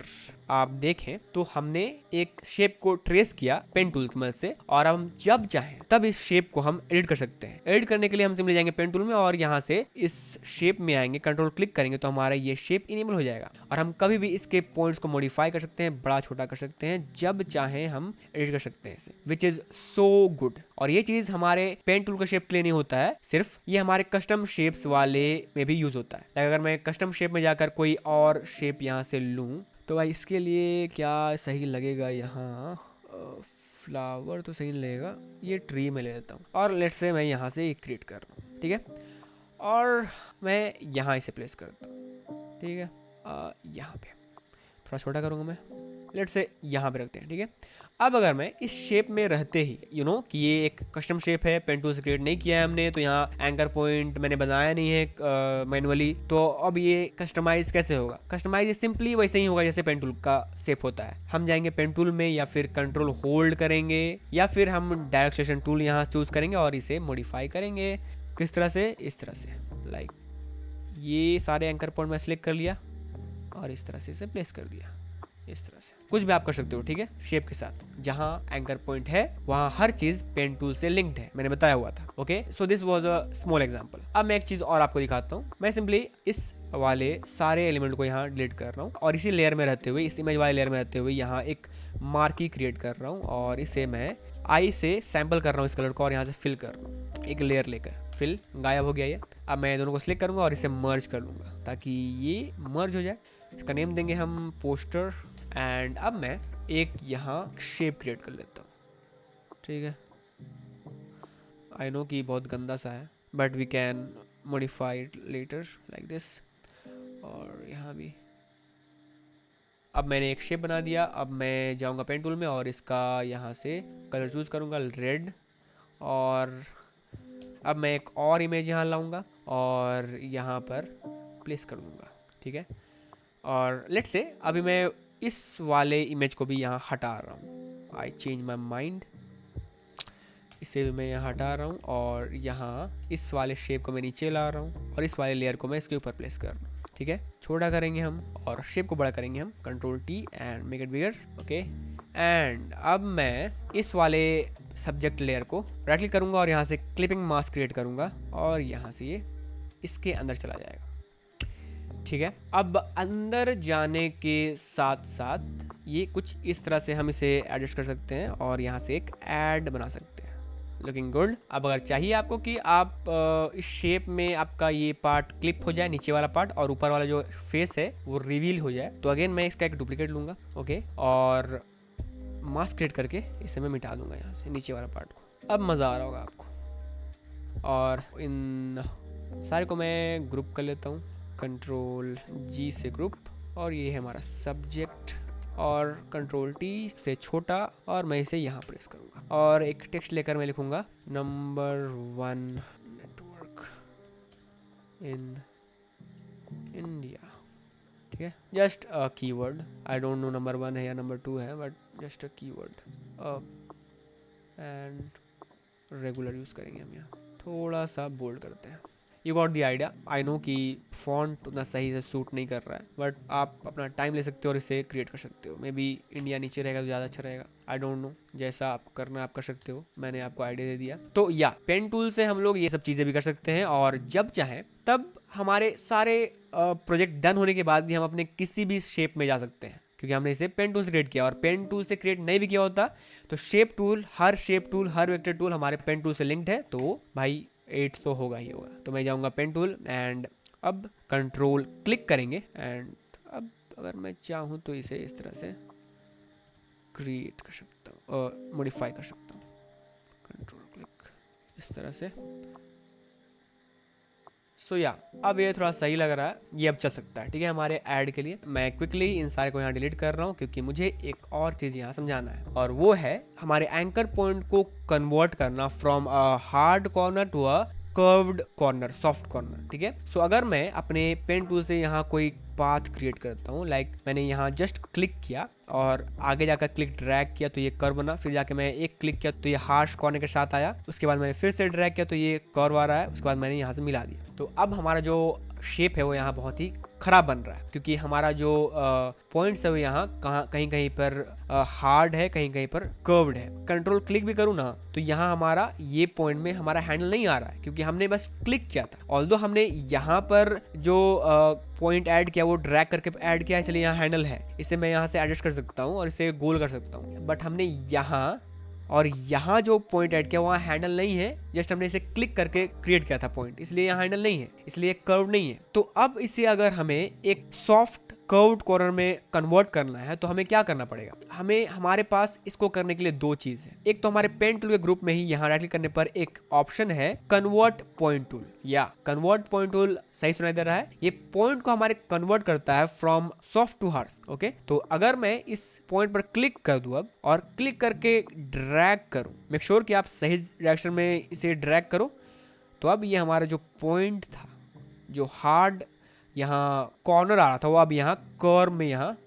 आप देखें तो हमने एक शेप को ट्रेस किया पेन टूल की मदद से, और अब हम जब चाहें तब इस शेप को हम एडिट कर सकते हैं। एडिट करने के लिए हम सिंपली जाएंगे पेन टूल में और यहाँ से इस शेप में आएंगे, कंट्रोल क्लिक करेंगे तो हमारा ये शेप इनेबल हो जाएगा और हम कभी भी इसके पॉइंट्स को मॉडिफाई कर सकते हैं, बड़ा छोटा कर सकते हैं, जब चाहें हम एडिट कर सकते हैं इसे, विच इज सो गुड। और ये चीज हमारे पेन टूल का शेप के लिए नहीं होता है सिर्फ, ये हमारे कस्टम शेप्स वाले में भी यूज होता है। लाइक अगर मैं कस्टम शेप में जाकर कोई और शेप यहाँ से लूँ तो भाई इसके लिए क्या सही लगेगा, यहाँ फ्लावर तो सही नहीं लगेगा, ये ट्री में ले लेता हूँ और लेट्स से मैं यहाँ से क्रिएट कर रहा हूँ, ठीक है, और मैं यहाँ इसे प्लेस करता हूँ, ठीक है, यहाँ पे थोड़ा छोटा करूँगा मैं, लेट्स से यहाँ पे रखते हैं, ठीक है। अब अगर मैं इस शेप में रहते ही यू नो कि ये एक कस्टम शेप है, पेन टूल से क्रिएट नहीं किया है हमने, तो यहाँ एंकर पॉइंट मैंने बनाया नहीं है मैनुअली, तो अब ये कस्टमाइज कैसे होगा? कस्टमाइज सिंपली वैसे ही होगा जैसे पेन टूल का शेप होता है। हम जाएंगे पेन टूल में या फिर कंट्रोल होल्ड करेंगे या फिर हम डायरेक्ट सेशन टूल यहाँ चूज करेंगे और इसे मॉडिफाई करेंगे। किस तरह से? इस तरह से, लाइक ये सारे एंकर पॉइंट मैं सिलेक्ट कर लिया और इस तरह से इसे प्लेस कर दिया, इस तरह से कुछ भी आप कर सकते हो, ठीक है, शेप के साथ। जहां एंकर पॉइंट है वहां हर चीज पेन टूल से लिंक्ड है, मैंने बताया हुआ था, okay. So this was a small example. अब मैं एक चीज और आपको दिखाता हूं। मैं सिंपली इस वाले सारे एलिमेंट को यहाँ डिलीट कर रहा हूँ और इसी लेयर में रहते हुए, इस इमेज वाले लेयर में रहते हुए यहाँ एक मार्की क्रिएट कर रहा हूँ और इसे मैं आई से सैंपल कर रहा हूँ इस कलर को और यहाँ से फिल कर रहा हूँ एक लेयर लेकर। फिल गायब हो गया ये। अब मैं दोनों को सिलेक्ट करूँगा और इसे मर्ज कर लूँगा ताकि ये मर्ज हो जाए। इसका नेम देंगे हम पोस्टर एंड अब मैं एक यहाँ शेप क्रिएट कर लेता हूँ, ठीक है। आई नो कि बहुत गंदा सा है but we can modify it later like this. और यहाँ भी अब मैंने एक शेप बना दिया। अब मैं जाऊँगा पेन टूल में और इसका यहाँ से कलर चूज़ करूँगा रेड, और अब मैं एक और इमेज यहाँ लाऊंगा और यहाँ पर प्लेस कर दूँगा, ठीक है। और लेट्स से अभी मैं इस वाले इमेज को भी यहाँ हटा रहा हूँ। आई चेंज माई माइंड, इसे भी मैं यहाँ हटा रहा हूँ और यहाँ इस वाले शेप को मैं नीचे ला रहा हूँ और इस वाले लेयर को मैं इसके ऊपर प्लेस कर रहा हूँ, ठीक है। छोटा करेंगे हम और शेप को बड़ा करेंगे हम, control T and make it bigger, okay. And अब मैं इस वाले सब्जेक्ट लेयर को राइट क्लिक करूँगा और यहाँ से क्लिपिंग मास्क क्रिएट करूँगा और यहाँ से ये इसके अंदर चला जाएगा, ठीक है। अब अंदर जाने के साथ साथ ये कुछ इस तरह से हम इसे एडजस्ट कर सकते हैं और यहाँ से एक ऐड बना सकते हैं, लुकिंग गुड। अब अगर चाहिए आपको कि आप इस शेप में आपका ये पार्ट क्लिप हो जाए, नीचे वाला पार्ट, और ऊपर वाला जो फेस है वो रिवील हो जाए, तो अगेन मैं इसका एक डुप्लीकेट लूँगा, ओके, और मास्क क्रिएट करके इसे मैं मिटा दूंगा यहाँ से नीचे वाला पार्ट को। अब मज़ा आ रहा होगा आपको। और इन सारे को मैं ग्रुप कर लेता हूँ, कंट्रोल जी से ग्रुप, और ये है हमारा सब्जेक्ट, और कंट्रोल टी से छोटा, और मैं इसे यहाँ प्रेस करूँगा और एक टेक्स्ट लेकर मैं लिखूँगा नंबर 1 नेटवर्क इन इंडिया, ठीक है। Just a keyword, I don't know number 1 है या नंबर 2 है, but just a keyword and regular use करेंगे हम यहाँ। थोड़ा सा बोल्ड करते हैं, you got the idea. I know कि फॉन्ट उतना सही से सूट नहीं कर रहा है, बट आप अपना टाइम ले सकते हो और इसे क्रिएट कर सकते हो। मे बी इंडिया नीचे रहेगा तो ज़्यादा अच्छा रहेगा, आई डोंट नो, जैसा आपको करना है आप कर सकते हो, मैंने आपको आइडिया दे दिया। तो या पेन टूल से हम लोग ये सब चीज़ें भी कर सकते हैं, और जब चाहें तब हमारे सारे प्रोजेक्ट डन होने के बाद भी हम अपने किसी भी शेप में जा सकते हैं, क्योंकि हमने इसे पेन टूल से क्रिएट किया। और पेन टूल से क्रिएट नहीं भी किया होता तो शेप टूल, हर वेक्टर टूल हमारे पेन टूल से लिंक्ड है, तो भाई 8 तो होगा ही होगा। तो मैं जाऊंगा पेन टूल एंड अब कंट्रोल क्लिक करेंगे, एंड अब अगर मैं चाहूँ तो इसे इस तरह से क्रिएट कर सकता हूँ और मॉडिफाई कर सकता हूँ। कंट्रोल क्लिक इस तरह से। सो या अब ये थोड़ा सही लग रहा है, ये अब चल सकता है, ठीक है, हमारे ऐड के लिए। मैं क्विकली इन सारे को यहाँ डिलीट कर रहा हूँ क्योंकि मुझे एक और चीज़ यहाँ समझाना है, और वो है हमारे एंकर पॉइंट को कन्वर्ट करना from a hard corner to a curved corner, soft corner, ठीक है। सो अगर मैं अपने पेन टूल से यहाँ कोई पाथ क्रिएट करता हूँ, लाइक मैंने यहाँ जस्ट क्लिक किया और आगे जाकर क्लिक ड्रैग किया तो ये कर्व बना, फिर जाके मैं एक क्लिक किया तो ये हार्श कॉर्नर के साथ आया, उसके बाद मैंने फिर से ड्रैग किया तो ये कर्व आ रहा है, उसके बाद मैंने यहाँ से मिला दिया। तो अब हमारा जो शेप है वो यहाँ बहुत ही खराब बन रहा है, क्योंकि हमारा जो पॉइंट्स है वो यहाँ कहीं कहीं पर हार्ड है, कहीं कहीं पर कर्व्ड है। कंट्रोल क्लिक भी करूँ ना तो यहाँ हमारा ये पॉइंट में हमारा हैंडल नहीं आ रहा है, क्योंकि हमने बस क्लिक किया था। ऑल्दो हमने यहाँ पर जो पॉइंट ऐड किया वो ड्रैग करके ऐड किया, इसलिए यहाँ हैंडल है, इसे मैं यहाँ से एडजस्ट कर सकता हूँ और इसे गोल कर सकता हूँ। बट हमने यहाँ और यहाँ जो पॉइंट ऐड किया वहाँ हैंडल नहीं है, जस्ट हमने इसे क्लिक करके क्रिएट किया था पॉइंट, इसलिए यहाँ हैंडल नहीं है, इसलिए कर्व नहीं है। तो अब इसे अगर हमें एक सॉफ्ट कर्व्ड कॉर्नर में कन्वर्ट करना है तो हमें क्या करना पड़ेगा? हमें, हमारे पास इसको करने के लिए दो चीज है। एक तो हमारे पेन टूल के ग्रुप में ही यहाँ राइट क्लिक करने पर एक ऑप्शन है कन्वर्ट पॉइंट टूल, या कन्वर्ट पॉइंट टूल सही सुनाई दे रहा है, ये पॉइंट को हमारे कन्वर्ट करता है from soft too harsh. Okay, तो अगर मैं इस पॉइंट पर क्लिक कर दूं अब और क्लिक करके ड्रैग करूं, मेक श्योर कि आप सही डायरेक्शन में इसे ड्रैग करो, तो अब ये हमारा जो पॉइंट था, जो हार्ड यहाँ कॉर्नर आ रहा था, वो अब यहाँ कर्व में यहाँ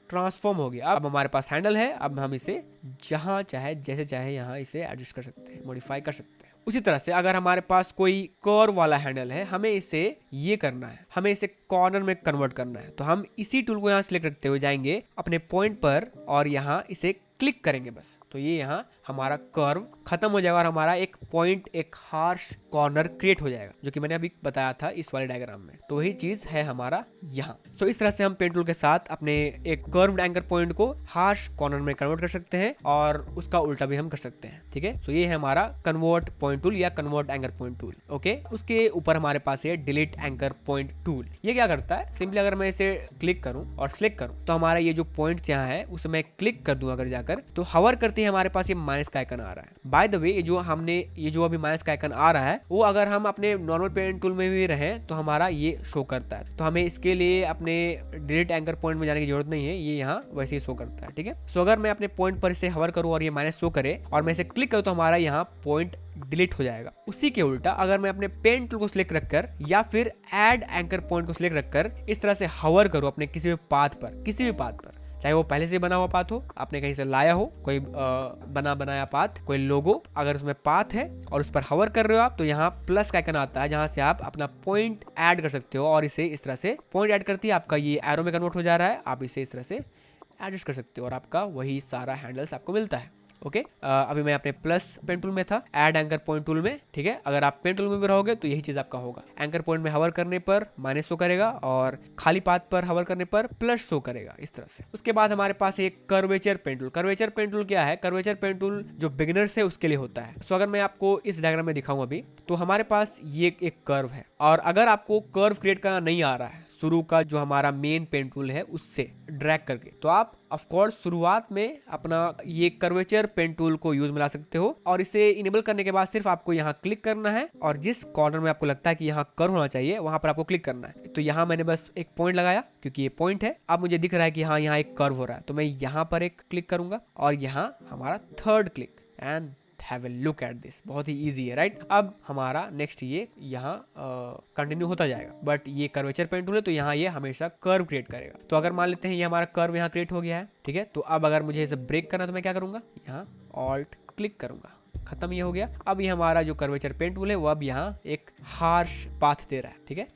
ट्रांसफॉर्म हो गया। अब हमारे पास हैंडल है, अब हम इसे जहाँ चाहे जैसे चाहे यहाँ इसे एडजस्ट कर सकते हैं, मॉडिफाई कर सकते हैं। उसी तरह से अगर हमारे पास कोई कर्व वाला हैंडल है, हमें इसे ये करना है, हमें इसे कॉर्नर में कन्वर्ट करना है, तो हम इसी टूल को यहाँ सिलेक्ट रखते हुए जाएंगे अपने पॉइंट पर और यहाँ इसे क्लिक करेंगे बस, तो ये यहाँ हमारा कर्व खत्म हो जाएगा और हमारा एक पॉइंट, एक हार्श कॉर्नर क्रिएट हो जाएगा, जो कि मैंने अभी बताया था इस वाले डायग्राम में। तो वही चीज है हमारा यहाँ। सो इस तरह से हम पेन टूल के साथ अपने एक कर्व्ड एंकर पॉइंट को हार्श कॉर्नर में कन्वर्ट कर सकते हैं और उसका उल्टा भी हम कर सकते हैं, ठीक है। सो ये है हमारा कन्वर्ट पॉइंट टूल या convert anchor point tool. Okay, उसके ऊपर हमारे पास है डिलीट एंकर पॉइंट टूल। ये क्या करता है? सिंपली अगर मैं इसे क्लिक करूं और सिलेक्ट करूं तो हमारा ये जो पॉइंट्स यहाँ है उसे मैं क्लिक कर दूं अगर जाकर, तो हवर करते ही हमारे पास ये माइनस का आइकन आ रहा है। बाय द वे, ये जो अभी माइनस का आइकन आ रहा है वो अगर हम अपने नॉर्मल पेन टूल में भी रहें तो हमारा ये शो करता है, तो हमें इसके लिए अपने डिलीट एंकर पॉइंट में जाने की जरूरत नहीं है, ये यहाँ वैसे ही शो करता है, ठीक है। सो अगर मैं अपने पॉइंट पर इसे हवर करूं और ये माइनस शो करे और मैं इसे क्लिक करूं तो हमारा यहाँ पॉइंट डिलीट हो जाएगा। उसी के उल्टा अगर मैं अपने पेन टूल को सिलेक्ट रखकर या फिर ऐड एंकर पॉइंट को सिलेक्ट रखकर इस तरह से हवर करूं अपने किसी भी पाथ पर, किसी भी पाथ पर, चाहे वो पहले से बना हुआ पाथ हो, आपने कहीं से लाया हो, कोई बनाया पाथ, कोई लोगो, अगर उसमें पाथ है और उस पर हवर कर रहे हो आप तो यहाँ प्लस का आइकन आता है जहां से आप अपना पॉइंट ऐड कर सकते हो और इसे इस तरह से पॉइंट ऐड करती है, आपका ये एरो में कन्वर्ट हो जा रहा है, आप इसे इस तरह से एडजस्ट कर सकते हो और आपका वही सारा हैंडल्स आपको मिलता है। ओके, अभी मैं अपने प्लस पेन टूल में था, ऐड एंकर पॉइंट टूल में, ठीक है। अगर आप पेन टूल में भी रहोगे तो यही चीज आपका होगा, एंकर पॉइंट में हवर करने पर माइनस शो करेगा और खाली पाथ पर हवर करने पर प्लस शो करेगा, इस तरह से। उसके बाद हमारे पास एक curvature pen tool. Curvature pen tool क्या है? कर्वेचर पेन टूल जो बिगिनर्स है उसके लिए होता है। सो अगर मैं आपको इस डायग्राम में दिखाऊं अभी, तो हमारे पास ये एक कर्व है और अगर आपको कर्व क्रिएट करना नहीं आ रहा है शुरू का जो हमारा मेन पेन टूल है उससे ड्रैग करके, तो आप ऑफ कोर्स शुरुआत में अपना ये कर्वेचर पेन टूल को यूज में ला सकते हो और इसे इनेबल करने के बाद सिर्फ आपको यहाँ क्लिक करना है और जिस कॉर्नर में आपको लगता है कि यहाँ कर्व होना चाहिए वहां पर आपको क्लिक करना है। तो यहाँ मैंने बस एक पॉइंट लगाया क्योंकि ये पॉइंट है, अब मुझे दिख रहा है कि हाँ यहाँ एक कर्व हो रहा है, तो मैं यहाँ पर एक क्लिक करूंगा और यहाँ हमारा third click, and have a look at this. बहुत ही इजी है, राइट। अब हमारा नेक्स्ट ये यहाँ कंटिन्यू होता जाएगा, बट ये कर्वेचर पेन टूल है तो यहाँ ये हमेशा कर्व क्रिएट करेगा। तो अगर मान लेते हैं ये हमारा कर्व यहाँ क्रिएट हो गया है, ठीक है, तो अब अगर मुझे इसे ब्रेक करना तो मैं क्या करूंगा? यहाँ ऑल्ट क्लिक करूंगा, खत्म ये हो गया। अब ये हमारा जो कर्वेचर पेन टूल है वो अब यहाँ एक हार्श पाथ दे रहा है, ठीक है,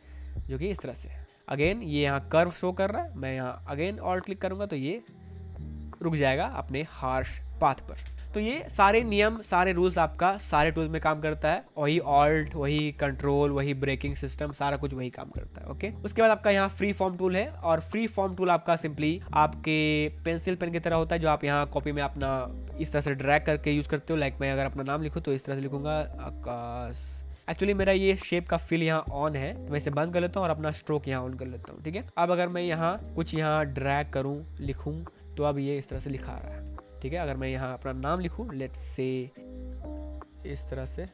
जो कि इस तरह से। अगेन ये यहाँ कर्व शो कर रहा है, मैं यहाँ अगेन ऑल्ट क्लिक करूंगा तो ये रुक जाएगा अपने हार्श पाथ पर। तो ये सारे नियम, सारे रूल्स आपका सारे टूल्स में काम करता है। वही ऑल्ट, वही कंट्रोल, वही ब्रेकिंग सिस्टम, सारा कुछ वही काम करता है। ओके, उसके बाद आपका यहाँ फ्री फॉर्म टूल है, और फ्री फॉर्म टूल आपका सिंपली आपके पेंसिल पेन की तरह होता है, जो आप यहाँ कॉपी में अपना इस तरह से ड्रैग करके यूज करते हो। लाइक मैं अगर अपना नाम लिखूँ तो इस तरह से लिखूंगा आकाश। एक्चुअली मेरा ये शेप का फिल यहाँ ऑन है, तो मैं इसे बंद कर लेता हूँ और अपना स्ट्रोक यहाँ ऑन कर लेता हूँ, ठीक है। अब अगर मैं यहाँ कुछ यहाँ ड्रैग करूँ, लिखूँ, तो अब ये इस तरह से लिखा रहा है, ठीक है। अगर मैं यहाँ अपना नाम लिखूँ, लेट्स से इस तरह से,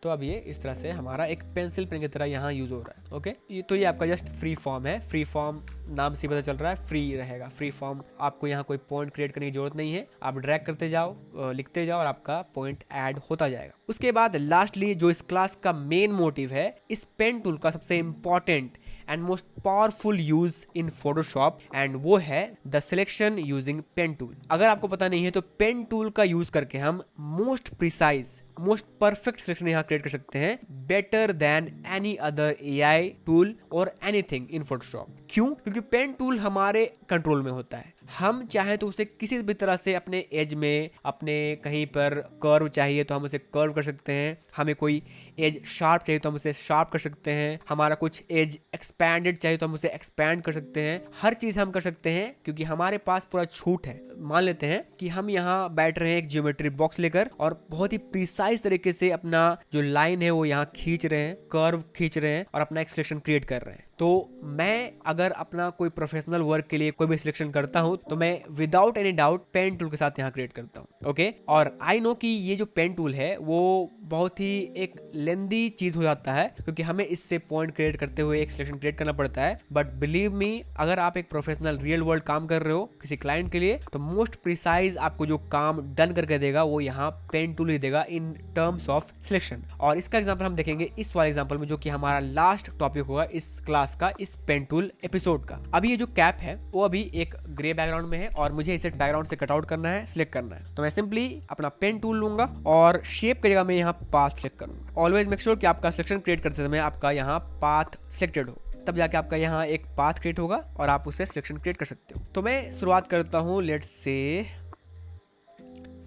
तो अब ये इस तरह से हमारा एक पेंसिल पेन की तरह यहाँ यूज हो रहा है। ओके, ये तो ये आपका जस्ट फ्री फॉर्म है। फ्री फॉर्म नाम से पता चल रहा है फ्री रहेगा। फ्री फॉर्म आपको यहाँ कोई पॉइंट क्रिएट करने की जरूरत नहीं है, आप ड्रैग करते जाओ, लिखते जाओ और आपका पॉइंट ऐड होता जाएगा। उसके बाद लास्टली जो इस क्लास का मेन मोटिव है, इस पेन टूल का सबसे important and most powerful use in Photoshop, and वो है the selection using pen tool. अगर आपको पता नहीं है तो पेन टूल का यूज करके हम most precise, most perfect selection यहाँ क्रिएट कर सकते हैं, better than any other AI tool और एनीथिंग इन फोटोशॉप। क्यों? क्योंकि पेन टूल हमारे कंट्रोल में होता है। हम चाहे तो उसे किसी भी तरह से अपने एज में, अपने कहीं पर कर्व चाहिए तो हम उसे कर्व कर सकते हैं, हमें कोई एज शार्प चाहिए तो हम उसे शार्प कर सकते हैं, हमारा कुछ एज एक्सपैंडेड चाहिए तो हम उसे एक्सपैंड कर सकते हैं। हर चीज हम कर सकते हैं क्योंकि हमारे पास पूरा छूट है। मान लेते हैं कि हम यहाँ बैठ रहे हैं एक ज्योमेट्री बॉक्स लेकर और बहुत ही प्रिसाइज तरीके से अपना जो लाइन है वो यहाँ खींच रहे हैं, कर्व खींच रहे हैं और अपना एक सिलेक्शन क्रिएट कर रहे हैं। तो मैं अगर अपना कोई प्रोफेशनल वर्क के लिए कोई भी सिलेक्शन करता हूं तो मैं without any doubt pen tool के साथ यहाँ क्रिएट करता हूं। ओके, और आई नो कि ये जो पेन टूल है वो बहुत ही एक लेंदी चीज हो जाता है क्योंकि हमें इससे पॉइंट क्रिएट करते हुए एक सिलेक्शन क्रिएट करना पड़ता है। बट बिलीव मी, अगर आप एक प्रोफेशनल रियल वर्ल्ड काम कर रहे हो किसी क्लाइंट के लिए, तो मोस्ट प्रिसाइज आपको जो काम डन करके देगा वो यहाँ पेन टूल ही देगा इन टर्म्स ऑफ सिलेक्शन। और इसका एग्जाम्पल हम देखेंगे इस वाले एग्जाम्पल में, जो कि हमारा लास्ट टॉपिक होगा इस क्लास का, इस पेन टूल एपिसोड का। अभी ये जो कैप है वो अभी एक ग्रे बैकग्राउंड में है और मुझे इसे बैकग्राउंड से कट आउट करना है, सिलेक्ट करना है। तो मैं सिंपली अपना पेन टूल लूंगा और शेप की जगह में यहाँ पाथ सिलेक्ट करूंगा। ऑलवेज मेक श्योर कि आपका सिलेक्शन क्रिएट करते समय आपका यहाँ पाथ सिलेक्टेड हो, तब जाके आपका यहाँ एक पाथ क्रिएट होगा और आप उससे सिलेक्शन क्रिएट कर सकते हो। तो मैं शुरुआत करता हूँ, लेट्स से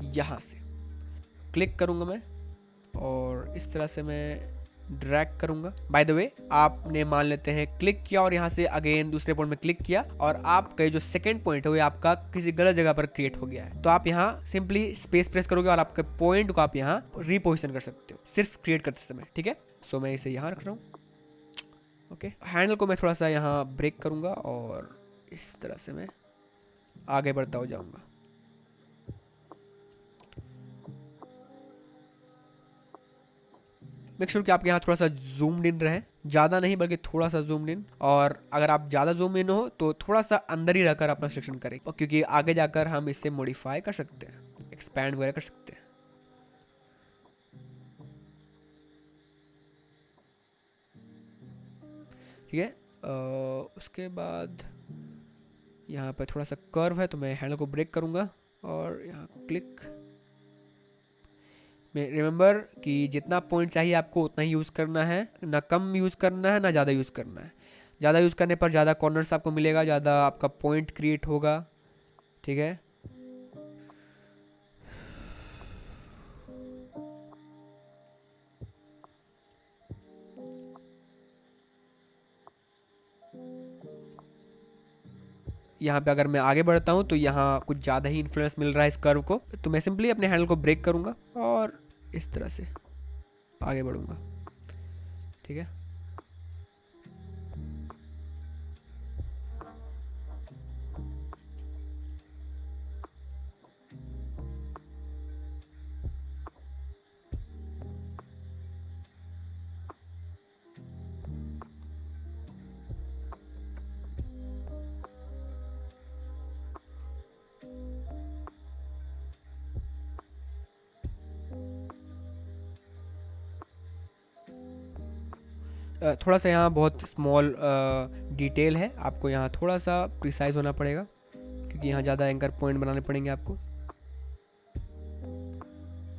यहाँ से क्लिक करूंगा मैं और इस तरह से मैं ड्रैग करूंगा। बाय द वे, आपने मान लेते हैं क्लिक किया और यहाँ से अगेन दूसरे पॉइंट में क्लिक किया और आपका जो सेकंड पॉइंट है वो आपका किसी गलत जगह पर क्रिएट हो गया है। तो आप यहाँ सिंपली स्पेस प्रेस करोगे और आपके पॉइंट को आप यहाँ रिपोजिशन कर सकते हो सिर्फ क्रिएट करते समय, ठीक है। सो मैं इसे यहाँ रख रहा हूँ। ओके, हैंडल को मैं थोड़ा सा यहाँ ब्रेक करूंगा और इस तरह से मैं आगे बढ़ता हो जाऊंगा। मेक श्योर कि आपके यहाँ थोड़ा सा जूम्ड इन रहे, ज़्यादा नहीं बल्कि थोड़ा सा जूम्ड इन। और अगर आप ज़्यादा जूम इन हो तो थोड़ा सा अंदर ही रहकर अपना सिलेक्शन करें, क्योंकि आगे जाकर हम इसे मॉडिफाई कर सकते हैं, एक्सपैंड वगैरह कर सकते हैं। ठीक है, उसके बाद यहाँ पर थोड़ा सा कर्व है तो मैं हैंडल को ब्रेक करूँगा और यहाँ क्लिक। रिमेंबर कि जितना पॉइंट चाहिए आपको उतना ही यूज़ करना है, ना कम यूज़ करना है ना ज़्यादा यूज़ करना है। ज़्यादा यूज़ करने पर ज़्यादा कॉर्नर्स आपको मिलेगा, ज़्यादा आपका पॉइंट क्रिएट होगा, ठीक है। यहाँ पे अगर मैं आगे बढ़ता हूँ तो यहाँ कुछ ज़्यादा ही इन्फ्लुएंस मिल रहा है इस कर्व को, तो मैं सिंपली अपने हैंडल को ब्रेक करूँगा और इस तरह से आगे बढ़ूँगा, ठीक है। थोड़ा सा यहाँ बहुत स्मॉल डिटेल है, आपको यहाँ थोड़ा सा प्रिसाइज होना पड़ेगा क्योंकि यहाँ ज़्यादा एंकर पॉइंट बनाने पड़ेंगे आपको।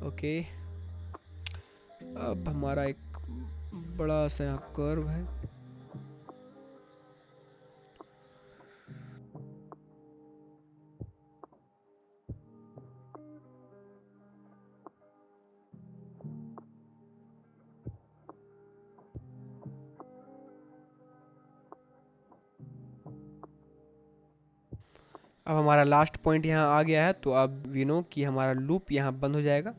ओके, अब हमारा एक बड़ा सा यहाँ कर्व है। अब हमारा लास्ट पॉइंट यहाँ आ गया है, तो अब वी नो कि हमारा लूप यहाँ बंद हो जाएगा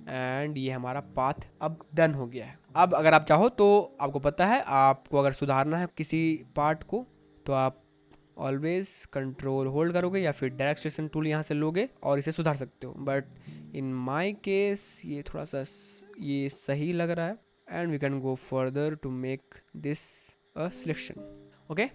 एंड ये हमारा पाथ अब डन हो गया है। अब अगर आप चाहो तो आपको पता है, आपको अगर सुधारना है किसी पार्ट को तो आप ऑलवेज कंट्रोल होल्ड करोगे या फिर डायरेक्ट सिलेक्शन टूल यहाँ से लोगे और इसे सुधार सकते हो। बट इन माय केस ये थोड़ा सा ये सही लग रहा है and we can go further to make this a selection. Okay,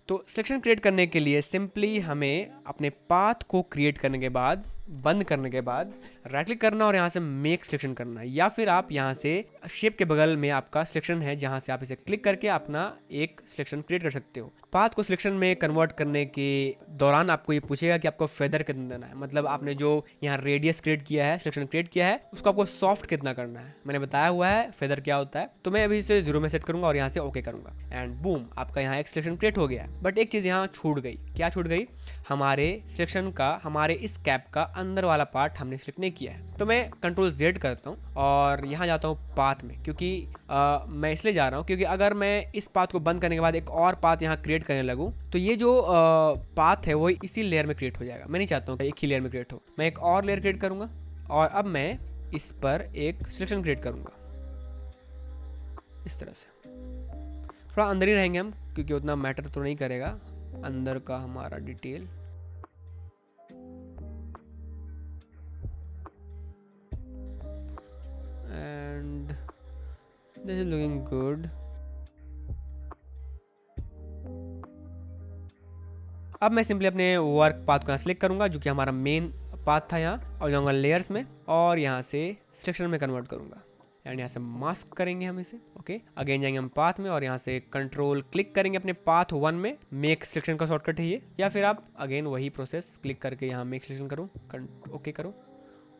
तो सिलेक्शन क्रिएट करने के लिए सिंपली हमें अपने पाथ को क्रिएट करने के बाद, बंद करने के बाद राइट क्लिक करना और यहाँ से मेक सिलेक्शन करना, या फिर आप यहाँ से शेप के बगल में आपका सिलेक्शन है जहाँ से आप इसे क्लिक करके अपना एक सिलेक्शन क्रिएट कर सकते हो। पाथ को सिलेक्शन में कन्वर्ट करने के दौरान आपको ये पूछेगा कि आपको फेदर कितना देना है, मतलब आपने जो यहाँ रेडियस क्रिएट किया है, सिलेक्शन क्रिएट किया है, उसको आपको सॉफ्ट कितना करना है। मैंने बताया हुआ है फेदर क्या होता है, तो मैं अभी इसे 0 में सेट करूंगा और यहाँ से ओके करूंगा एंड बूम, आपका यहाँ एक सिलेक्शन क्रिएट हो गया। बट एक चीज़ यहाँ छूट गई। क्या छूट गई? हमारे सिलेक्शन का, हमारे इस कैप का अंदर वाला पार्ट हमने सिलेक्ट नहीं किया है। तो मैं कंट्रोल Z करता हूँ और यहाँ जाता हूँ पाथ में, क्योंकि मैं इसलिए जा रहा हूँ क्योंकि अगर मैं इस पाथ को बंद करने के बाद एक और पाथ यहाँ क्रिएट करने लगूँ तो ये जो पाथ है वो इसी लेयर में क्रिएट हो जाएगा। मैं नहीं चाहता हूँ कि एक ही लेयर में क्रिएट हो। मैं एक और लेयर क्रिएट करूँगा और अब मैं इस पर एक सिलेक्शन क्रिएट करूँगा इस तरह से। थोड़ा अंदर ही रहेंगे हम क्योंकि उतना मैटर तो नहीं करेगा अंदर का हमारा detail. And this is looking good. अब मैं सिंपली अपने वर्क पाथ को यहाँ सेलेक्ट करूंगा जो कि हमारा मेन पाथ था यहाँ, और जाऊंगा लेयर्स में और यहाँ से सिलेक्शन में कन्वर्ट करूंगा एंड यहाँ से मास्क करेंगे हम इसे। ओके, अगेन जाएंगे हम पाथ में और यहाँ से कंट्रोल क्लिक करेंगे अपने पाथ 1 में। मेक सिलेक्शन का शॉर्टकट है ये, या फिर आप अगेन वही प्रोसेस क्लिक करके यहाँ मेक सिलेक्शन करो, ओके करो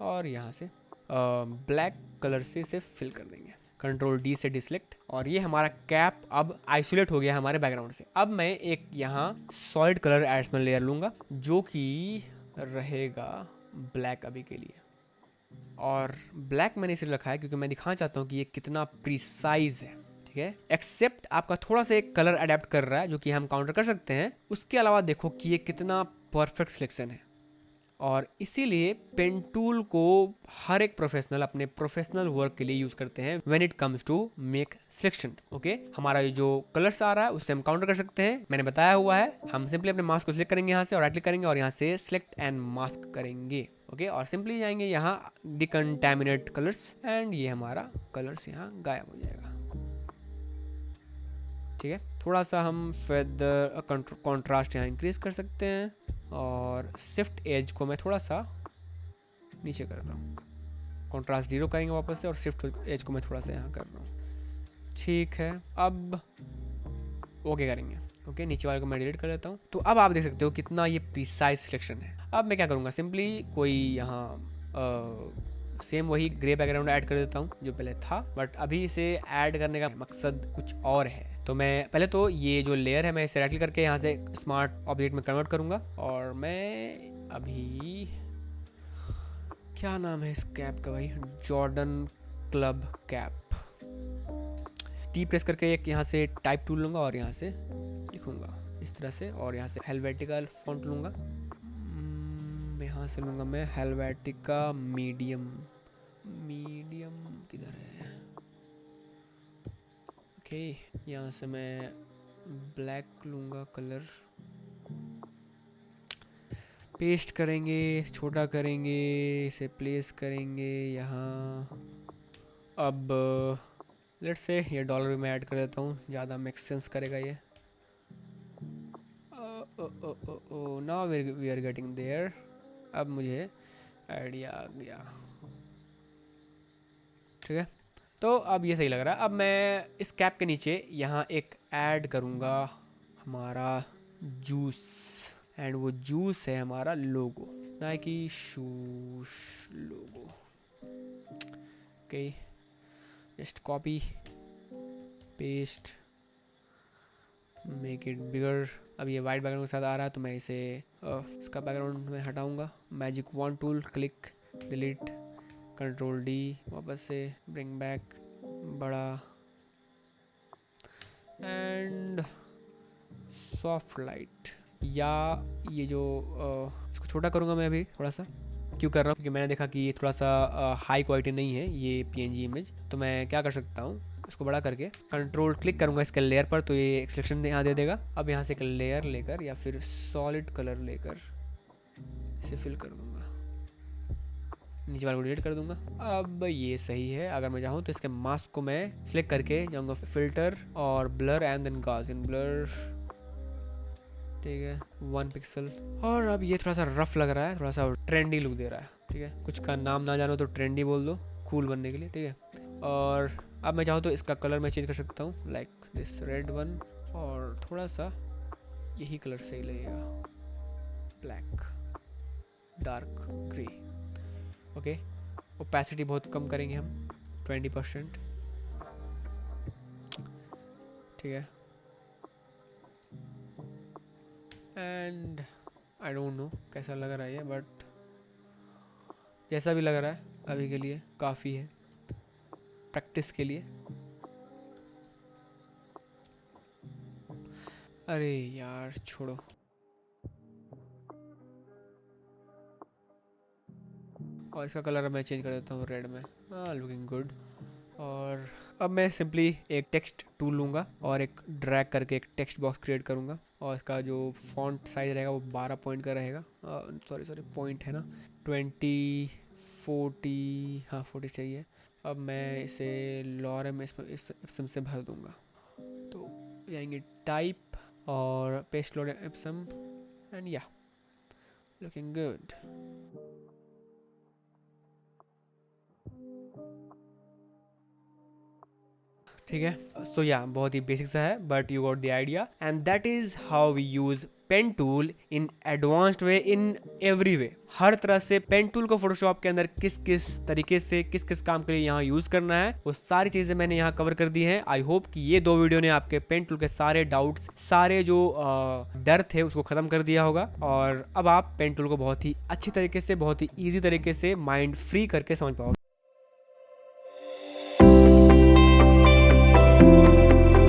और यहाँ से ब्लैक कलर से इसे फिल कर देंगे। कंट्रोल D से डिसलेक्ट और ये हमारा कैप अब आइसोलेट हो गया हमारे बैकग्राउंड से। अब मैं एक यहाँ सॉलिड कलर एडिशनल लेयर लूँगा जो कि रहेगा ब्लैक अभी के लिए, और ब्लैक मैंने इसलिए रखा है क्योंकि मैं दिखाना चाहता हूँ कि ये कितना प्रिसाइज है। ठीक है, एक्सेप्ट आपका थोड़ा सा एक कलर अडेप्ट कर रहा है जो कि हम काउंटर कर सकते हैं। उसके अलावा देखो कि ये कितना परफेक्ट सिलेक्शन है, और इसीलिए पेन टूल को हर एक प्रोफेशनल अपने प्रोफेशनल वर्क के लिए यूज करते हैं when it comes to make selection. Okay, हमारा ये जो कलर्स आ रहा है उससे हम काउंटर कर सकते हैं, मैंने बताया हुआ है। हम सिंपली अपने मास्क को सिलेक्ट करेंगे यहाँ से और राइट क्लिक करेंगे और यहाँ से सिलेक्ट एंड मास्क करेंगे। ओके, और सिंपली जाएंगे यहाँ डिकंटामिनेट कलर्स एंड ये हमारा कलर्स यहाँ गायब हो जाएगा। ठीक है, थोड़ा सा हम फेदर कॉन्ट्रास्ट यहाँ इंक्रीज कर सकते हैं और शिफ्ट एज को मैं थोड़ा सा नीचे कर रहा हूँ। कॉन्ट्रास्ट 0 करेंगे वापस से और शिफ्ट एज को मैं थोड़ा सा यहाँ कर रहा हूँ। ठीक है, अब ओके करेंगे। ओके, नीचे वाले को मैं डिलीट कर देता हूँ। तो अब आप देख सकते हो कितना ये प्रिसाइज सिलेक्शन है। अब मैं क्या करूँगा, सिंपली कोई यहाँ सेम वही ग्रे बैकग्राउंड ऐड कर देता हूँ जो पहले था, बट अभी इसे ऐड करने का मकसद कुछ और है। तो मैं पहले तो ये जो लेयर है मैं इसे राइट क्लिक करके यहाँ से स्मार्ट ऑब्जेक्ट में कन्वर्ट करूँगा, और मैं अभी क्या नाम है इस कैप का भाई, Jordan club cap. T press करके एक यहाँ से टाइप टूल लूँगा और यहाँ से लिखूँगा इस तरह से, और यहाँ से हेलवेटिका फॉन्ट लूँगा। यहाँ से लूँगा मैं हेलवेटिका मीडियम। मीडियम किधर है? ओके, यहाँ से मैं ब्लैक लूँगा कलर, पेस्ट करेंगे, छोटा करेंगे, इसे प्लेस करेंगे यहाँ। अब लेट्स से ये डॉलर भी मैं ऐड कर देता हूँ, ज़्यादा मेक सेंस करेगा ये। Now we are getting there. अब मुझे आइडिया आ गया। ठीक है, तो अब ये सही लग रहा है। अब मैं इस कैप के नीचे यहाँ एक ऐड करूँगा हमारा जूस, एंड वो जूस है हमारा logo, Nike shoes logo. Okay, just copy paste, make it bigger. अब ये वाइट बैकग्राउंड के साथ आ रहा है तो मैं इसे इसका बैकग्राउंड में हटाऊंगा। Magic wand tool, click, delete, control D, वापस से ब्रिंग बैक, बड़ा, एंड सॉफ्ट लाइट। या ये जो इसको छोटा करूँगा मैं अभी थोड़ा सा। क्यों कर रहा हूँ? क्योंकि मैंने देखा कि ये थोड़ा सा हाई क्वालिटी नहीं है ये PNG इमेज। तो मैं क्या कर सकता हूँ, इसको बड़ा करके कंट्रोल क्लिक करूँगा इसके लेयर पर, तो ये एक सिलेक्शन यहाँ दे देगा। अब यहाँ से एक लेयर लेकर या फिर सॉलिड कलर लेकर इसे फिल कर दूँगा, नीचे वाले को डिलीट कर दूंगा। अब ये सही है। अगर मैं चाहूँ तो इसके मास्क को मैं सिलेक्ट करके जाऊँगा फिल्टर और blur and then Gaussian blur, ठीक है, 1 पिक्सल। और अब ये थोड़ा सा रफ लग रहा है, थोड़ा सा ट्रेंडी लुक दे रहा है, ठीक है। कुछ का नाम ना जानो तो ट्रेंडी बोल दो, कूल बनने के लिए, ठीक है। और अब मैं चाहूँ तो इसका कलर मैं चेंज कर सकता हूँ, लाइक दिस रेड वन, और थोड़ा सा यही कलर सही लगेगा, black, dark grey. Okay, opacity बहुत कम करेंगे हम, 20%, ठीक है। एंड आई डोंट नो कैसा लग रहा है ये, बट जैसा भी लग रहा है अभी के लिए काफ़ी है प्रैक्टिस के लिए। अरे यार छोड़ो, और इसका कलर मैं चेंज कर देता हूँ रेड में। Looking good. और अब मैं सिंपली एक टेक्स्ट टूल लूँगा और एक ड्रैग करके एक टेक्स्ट बॉक्स क्रिएट करूँगा, और इसका जो फॉन्ट साइज रहेगा वो 12 पॉइंट का रहेगा। सॉरी पॉइंट है ना, 20, 40, हाँ 40 चाहिए। अब मैं इसे लॉरम इप्सम से भर दूँगा, तो जाएंगे टाइप और paste lorem ipsum, and yeah looking good. ठीक है, सो या बहुत ही बेसिक सा है, but you got the idea, and that is how we use pen tool in advanced way, in every way. हर तरह से पेन टूल को फोटोशॉप के अंदर किस किस तरीके से किस किस काम के लिए यहाँ यूज करना है, वो सारी चीजें मैंने यहाँ कवर कर दी हैं। आई होप कि ये 2 वीडियो ने आपके पेन टूल के सारे डाउट्स, सारे जो डर थे उसको खत्म कर दिया होगा, और अब आप पेन टूल को बहुत ही अच्छी तरीके से, बहुत ही ईजी तरीके से माइंड फ्री करके समझ पाओगे।